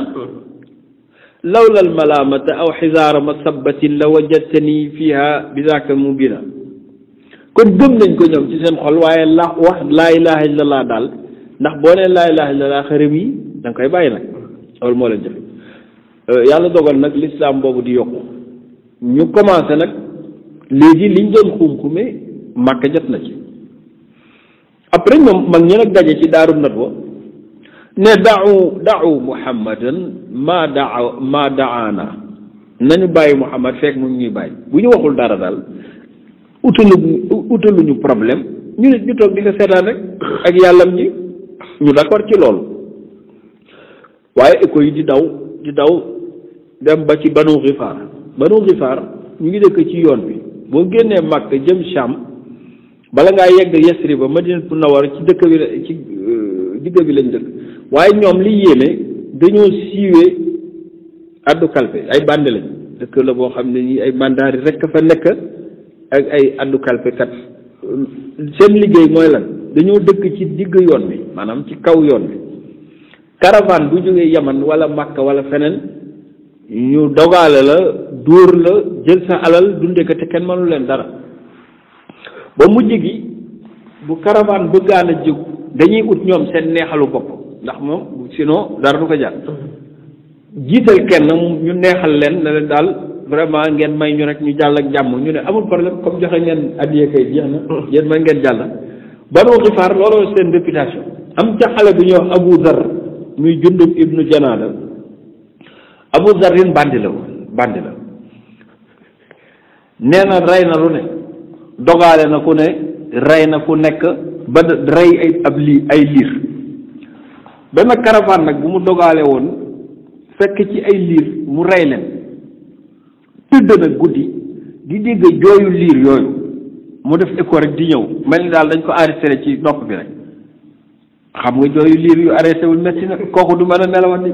lawla al malaamata aw xisaara masabatin la wajadtani fiha bi zaaka mubina kon gëm nañ ko ñoom ci seen xol waaye wax laa ilaha illallah daal ndax boo nee laa ilaha illallah xërëm yi da nga koy bàyyi nag loolu moo leen jafe yàlla dogal nag l'islam boobu di yokku ñu commencé nag léegi liñ doon xuum-xume Màkka jot na ci après ñoom mag ñi nag daje ci daaru nadwa ne da'u muhammadan ma daana nañu bàyyi muhammad fekk mu ñuy bàyyi bu ñu waxul dara daal utaluñu problème ñu nit ñu toog di ko seetaan rek ak yàllam ji ñu d'accord ci loolu waaye écho yi di daw dem ba ci banu xifaar ñu ngi dëkk ci yoon bi boo génnee Makka jëm Sham bala ngaa yegg Yasriba Madinatu Munawwara ci dëkk bi ci digg bi lañ dëkk waaye ñoom li yéeme dañoo siiwee addu kalpe ay bande lañ dëkk la boo xam ne ñi ay mandaari rek fa nekk ak ay addu kalpe kat seen liggéey mooy lan dañoo dëkk ci digg yoon bi maanaam ci kaw yoon bi caravane bu jógee Yaman wala Makka wala feneen ñu dogaale la dóor la jël sa alal dunde ko te kenn mënu leen dara ba mujj gi bu caravane bëggaan a jóg dañuy ut ñoom seen neexalu bopp ndax moom sinon dara du ko jar jiital kenn ñu neexal leen ne leen daal vraiment ngeen may ñu rek ñu jàll ak jàmm ñu ne amul problème comme joxe ngeen addiye kay jeex na yéen may ngeen jàll Banu Xifaar looloo seen réputation am ca xale bu ñuy wax Abu Zar muy Jundub ibnu Janaada Abu Zarin bandi la nee na rey na lu ne dogaale na ku ne rey na ku nekk ba rey ay liir benn caravane nag bu mu dogaale woon fekk ci ay liir mu rey leen tëdd nag guddi di dégg jooyu liir yooyu mu def écho rek di ñëw mel ni daal dañ ko arrêté ci nopp bi rek xam nga jooyu liir yu arrêté wul métti na kooku du mën a nelawati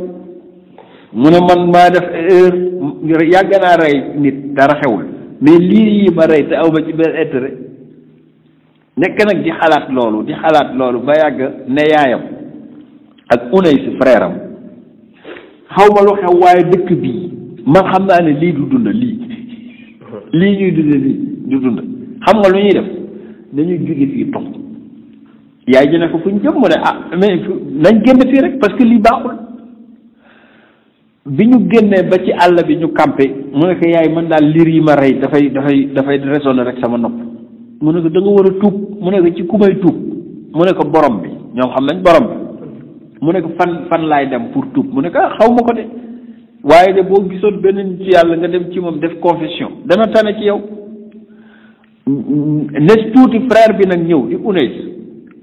mu ne man maa def erreur yàgg naa rey nit dara xewul mais liir yi ma rey te aw ma ci benn intérêt nekk nag di xalaat loolu ba yàgg ne yaayam ak Unays frère am xaw ma lu xew waaye dëkk bii man xam naa ne lii du dund lii ñuy dund lii du dund xam nga lu ñuy def dañuy jóge fii toog yaay ji ne ko fu ñu jëm mu ne mais nañ génn fii rek parce que lii baaxul bi ñu génnee ba ci àll bi ñu campé mu ne ko yaay man daal liir yi ma rey dafay résonner rek sama nopp mu ne ko da nga war a tuub mu ne ko ci ku may tuub mu ne ko borom bi ñoom xam nañ borom bi mu ne ko fan laay dem pour tuub mu ne ko xaw ma ko de waaye de boo gisoon benn ci yàlla nga dem ci moom def confession dana tane ci yow nes tuuti frère bi nag ñëw di Unays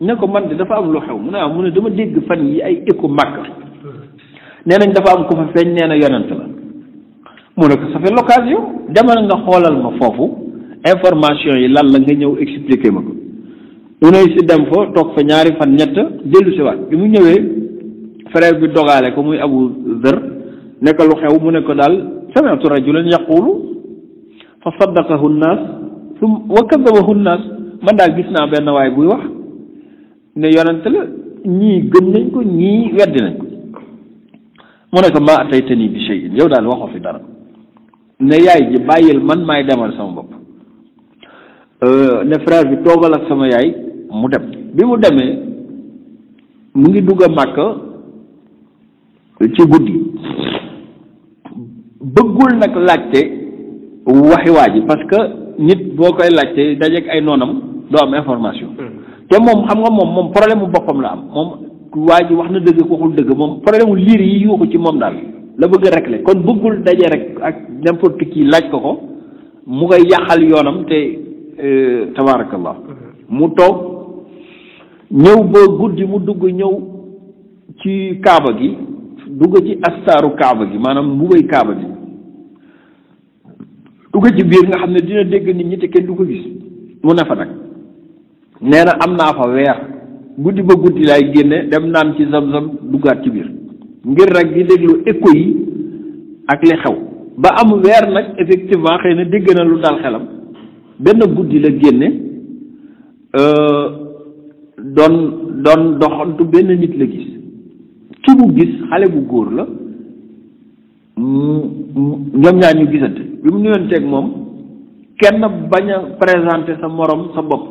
ne ko man de dafa am lu xew mu ne dama dégg fan yi ay écho Makka nee nañ dafa am ko fa feeñ nee na yonent la mu ne ko ça fait l'occasion demal nga xoolal ma foofu information yi lan la nga ñëw expliquer ma ko Unais si dem fa toog fa ñaari fan ñett dellu si waat bi mu ñëwee frère bi dogaale ko muy Abu Dharr ne ko lu xew mu ne ko daal sami'tu rajulan yaqulu fa saddaqahu nnaas wa kadabahu nnaas man daal gis naa benn waay buy wax ne yonent la ñii gëm nañ ko ñii weddi nañ ko mu ne ko ma ataytani bi shay'in yow daal waxoo fi dara ne yaay ji bàyyil man maay demal sama bopp ne frère bi toogal ak sama yaay mu dem bi mu demee mu ngi dugg a Màkka ci guddi bëggul nag laajte waxi waa ji parce que nit boo koy laajte dajeek ay noonam doo am information te moom xam nga moom problème mu boppam la am moom waa ji wax na dëgg ko waxul dëgg moom problème mu liir yi yuuxu ci moom daal la bëgg a régler kon bëggul daje rek ak n'importe qui laaj ko mu koy yàqal yoonam te tabaarakallah mu toog ñëw ba guddi mu dugg ñëw ci kaaba gi dugg ci astaaru kaaba gi maanaam mbubay kaaba gi dugg ci biir nga xam ne dina dégg nit ñi te kenn du ko gis mu ne fa nag nee na am naa fa weer guddi ba guddi laay génne dem naan ci zam-zam duggaat ci biir ngir rek di déglu écho yi ak li xew ba am weer nag effectivement xëy na dégg na lu dal xelam benn guddi la génne doon doxantu benn nit la gis ki mu gis xale bu góor la ñoom ñaar ñu gisante bi mu nuyonteeg moom kenn bañ a présenter sa morom sa bopp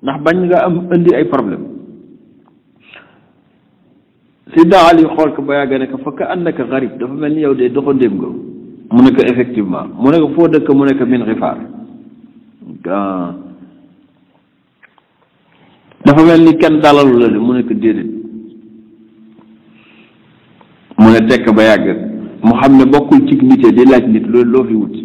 ndax bañ nga am indi ay problème Sidna Ali xool ko ba yàgg ne ko fa ka annaka garib dafa mel ni yow de doxandéem nga mu ne ko effectivement mu ne ko foo dëkk mu ne ko min Gifaar dafa mel ni kenn dalalu la de mu ne ko déedéet mu ne tekk ba yàgg mu xam ne bokkul ci nite di laaj nit loolu loo fi wut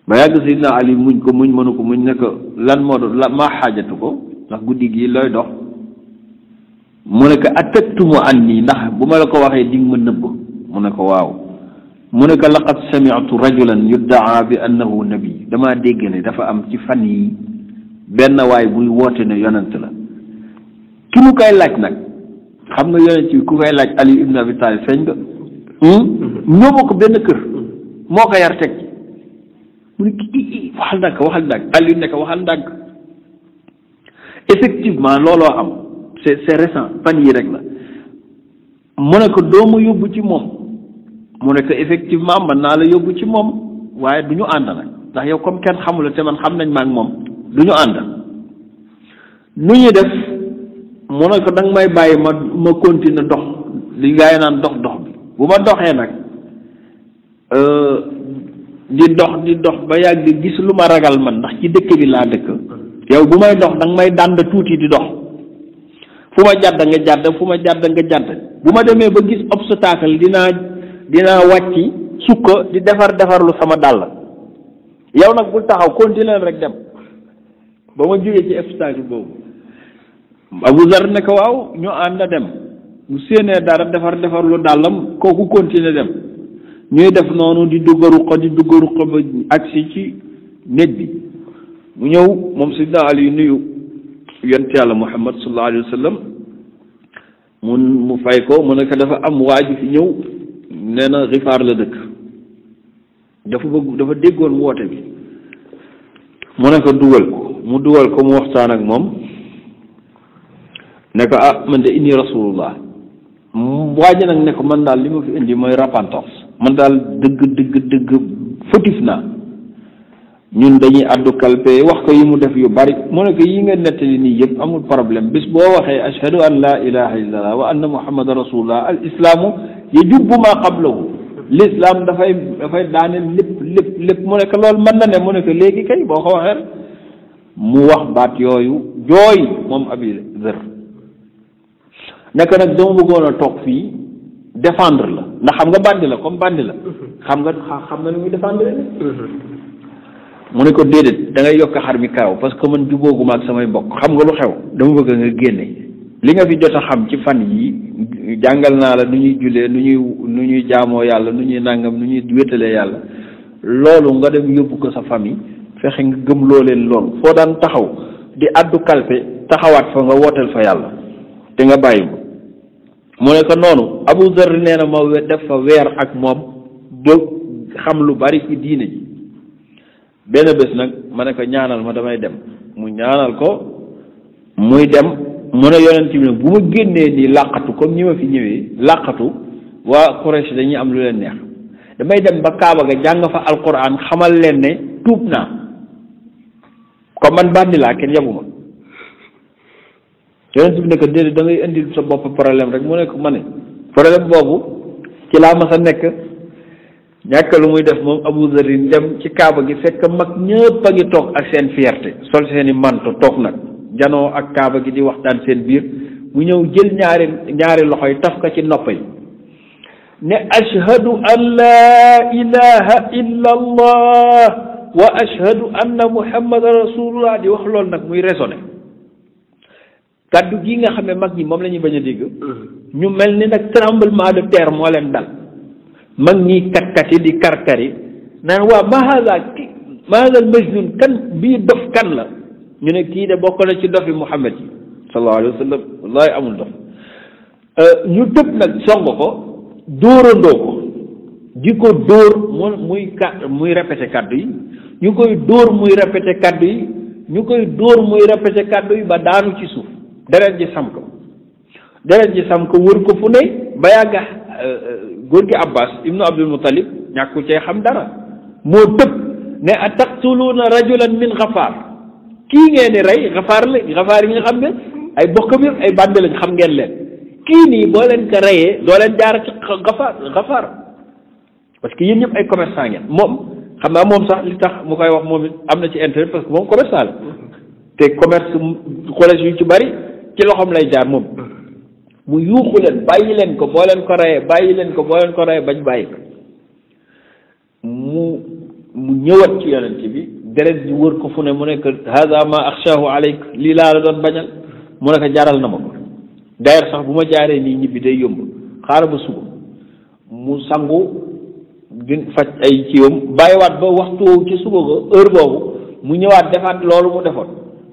ba yàgg Sidna Ali muñ ko muñ mënu ko muñ ne ko lan moo doon la maa xaajatu ko ndax guddi gi looy dox mu ne ko atattumu an nii ndax bu ma la ko waxee di nga ma nëbb mu ne ko waaw mu ne ko laqad sami'tu rajulan yuddaa bi annahu nabi damaa dégg ne dafa am ci fan yi benn waay buy woote ne yonent la ki mu koy laaj nag xam nga yonent bi ku koy laaj Ali ibn Abi Talib feeñ nga ñoo bokk benn kër moo ko yar teg mu ne kii waxal ndànk Ali ne ko waxal ndànk effectivement looloo am c'est récent fan yi rek la mu ne ko doomu yóbbu ci moom mu ne ko effectivement mën naa la yóbbu ci moom waaye du ñu ànd nag ndax yow comme kenn xamula te man xam nañ ma ak moom du ñu ànd nu ñuy def mu ne ko danga may bàyyi ma continuer dox li gaa yi naan dox bi bu ma doxee nag di dox ba yàgg gis lu ma ragal man ndax ci dëkk bi laa dëkk yow bu may dox danga may dànd tuuti di dox fu ma jàdd nga jàdd bu ma demee ba gis obstacle dinaa wàcci sukka di defarlu sama dàll yow nag bul taxaw continuer rek dem ba ma jógee ci obstacle boobu Abu Zar ne ko waaw ñu ànd dem bu séenee dara defarlu dàllam kooku continuer dem ñuy def noonu di dugg ruqa ba agsi ci néeg bi mu ñëw moom Sidna Ali nuyu yonent yàlla Muhammad sallallahu alayhi wa sallam mu fay ko mu ne ko dafa am waaju fi ñëw nee na Gifaar la dëkk dafa déggoon woote bi mu ne ko dugal ko mu waxtaan ak moom ne ko man de inni rasulullah waaji nag ne ko man daal li ma fi indi mooy repentance man daal dëgg fautif naa ñun dañuy addu kalpe wax ko yi mu def yu bari mu ne ko yi nga nettali nii yëpp amul problème bis boo waxee ashhadu an la ilaha illallah wa anna muhammadan rasulullah al islaamu yajubbu ma qablahu l'islam dafay daaneel lépp mu ne ko loolu mën na ne mu ne ko léegi kay boo ko waxee mu wax baat yooyu jooy moom Abi Dharr nekk nag dama bëggoon a toog fii défendre la ndax xam nga bandi la comme bandi la xam na lu muy défendre mu ne ko déedéet da ngay yokk xar mi kaaw parce que man jubóoguma ak samay mbokk xam nga lu xew dama bëgg nga génne li nga fi jot a xam ci fan yi jàngal naa la nu ñuy julee nu ñuy jaamoo yàlla nu ñuy nàngam nu ñuy wétalee yàlla loolu nga dem yóbbu ko sa famille fexe nga gëm loo leen loolu foo daan taxaw di addu kalpe taxawaat fa nga wooteel fa yàlla te nga bàyyi ma mu ne ko noonu Abu Zar nee na ma def fa weer ak moom ba xam lu bari ci diine ji benn bés nag ma ne ko ñaanal ma damay dem mu ñaanal ko muy dem mu ne yonent bi nag bu ma génnee nii làqatu comme ñi ma fi ñëwee làqatu waa Quraysh dañuy am lu leen neex damay dem ba Kaaba ga jàng fa alquran xamal leen ne tuub naa comme man bandi laa kenn yabu ma yonent bi ne ko déedéet da ngay indil sa bopp problème rek mu ne ko ma ne problème boobu ci laa ma sa nekk ñàkk lu muy def moom Abu Zarin dem ci Kaaba gi fekk mag ñëpp a ngi toog ak seen fierté sol seeni manto toog nag janoo ak Kaaba gi di waxtaan seen biir mu ñëw jël ñaari loxo yi taf ko ci nopp yi ne ashhadu an laa ilaha illa allah wa ashhadu anna muhammadan rasulullah di wax loolu nag muy raisonné kaddu gi nga xam ne mag ñi moom la ñuy bañ a dégg ñu mel ni nag tremblement de terre moo leen dal mag ñi katkati di karkari naan waa ma hada al majnun kan bii dof kan la ñu ne kii de bokk na ci dofi Muhammad yi sallallahu alayhi wa sallam wallahi amul dof ñu tëb nag song ko dóorandoo ko di ko dóor muy répété kaddu yi ñu koy dóor muy répété kaddu yi ñu koy dóor muy répété kaddu yi ba daanu ci suuf deret ji sam ko wër ko fu ne ba yàgga góor gi Abbas ibnu Abdul Muttalib ñàkku cee xam dara moo tëb ne ataqtuluuna rajulan min Gafaar kii ngeen di rey Gafaar yi nga xam ne ay bokkam yëpp ay bànd lañ xam ngeen leen kii nii boo leen ko reyee doo leen jaar ci Gafaar parce que yéen ñëpp ay commerçant ngeen moom xam naa moom sax li tax mu koy wax moom it am na ci intérêt parce que moom commerçant la te commerce collège yu ci bari ci loxoom lay jaar moom mu yuuxu leen bàyyi leen ko boo leen ko reyee bañ bàyyi ko mu ñëwaat ci yonent bi deret ji wër ko fu ne mu ne ko hada ma axshaahu alayk lii laa la doon bañal mu ne ko jaral na ma ko d'ailleurs sax bu ma jaaree nii ñibbi day yomb xaaral ba suba mu sangu di faj ay ciwam bàyyiwaat ba waxtu ci suba ga heure boobu mu ñëwaat defaat loolu mu defoon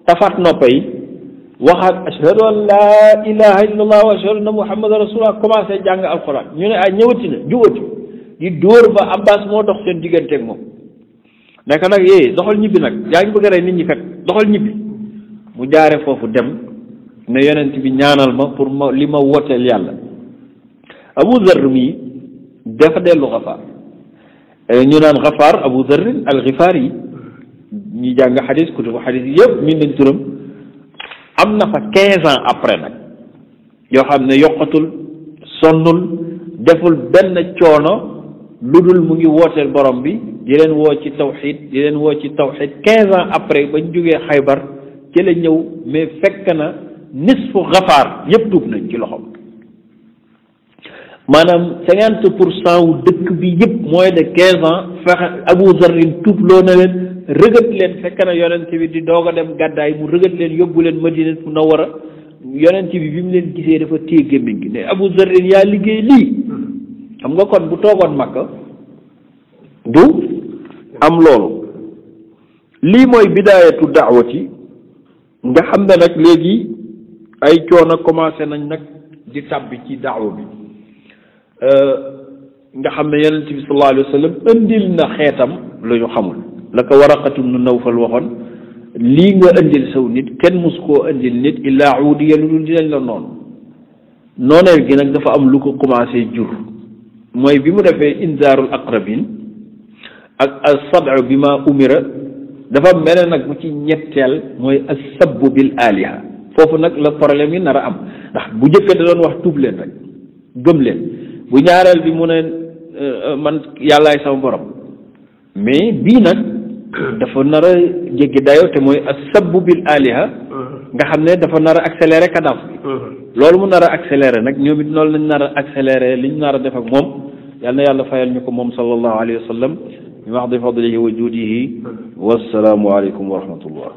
tafaat noppa yi waxaat ashhadu an laa ilaha illallah wa ashhadu anna muhammadan rasulullah commencé jàng alquran ñu ne ay ñëwati na jugati di dóor ba Abbas moo dox seen digganteeg moom nekk nag doxal ñibbi nag yaa ngi bëgg a rey nit ñi kat doxal ñibbi mu jaare foofu dem ne yonent bi ñaanal ma pour ma li ma wooteel yàlla Abu Zarr mii dafa dellu Gafaar ñu naan Gafaar Abu Zarr al-Gifaari yi ñi jàng xadis kutubu xadis yëpp min nañ turam am na fa 15 ans après nag yoo xam ne yokkatul sonnul deful benn coono lu dul mu ngi wooteel borom bi di leen woo ci tawxid 15 ans après bañ jógee Xaybar ci la ñëw mais fekk na nisfu Gafaar yëpp tuub nañ ci loxoom maanaam 50% wu dëkk bi yëpp moins de 15 ans fexe Abu Zarrin tuub loo na leen rëgët leen fekk na yonent bi di doog a dem gàddaay mu rëgët leen yóbbu leen Madina Munawwara yonent bi mu leen gisee dafa téye gémmiñ gi ne Abu Zarrin yaa liggéey lii xam nga kon bu toogoon Makka du am loolu lii mooy bidaayatu daawati nga xam ne nag léegi ay coono commencé nañ nag di tàbbi ci daawa bi nga xam ne yonent bi sallallahu alayhi wa sallam indil na xeetam lu ñu xamul la ko Waraqatu ibnu Nawfal waxoon lii nga indil saw nit kenn mus koo indil nit illaa uudiya lu dul dinañ la nooneel gi nag dafa am lu ko commencé jur mooy bi mu defee inzaarul aqrabin ak as-sad'u bi ma umira dafa mel nag bu ci ñetteel mooy as-sabbu bil aliha foofu nag la problème yi nar a am ndax bu njëkk da doon wax tuub leen rek gëm leen bu ñaareel bi mu ne man yàllaay sama borom mais bii nag dafa nar a jéggi dayo te mooy as-sabbu bil aliha nga xam ne dafa nar a accélérer cadence bi loolu mu nar a accélérer nag ñoom it noonu lañ nar a accélérer liñ nar a def ak moom yal na yàlla fayal ñu ko moom sallallahu alayhi wa sallam bi mahdi fadlihi wa juudihi wassalaamu aleykum wa rahmatullah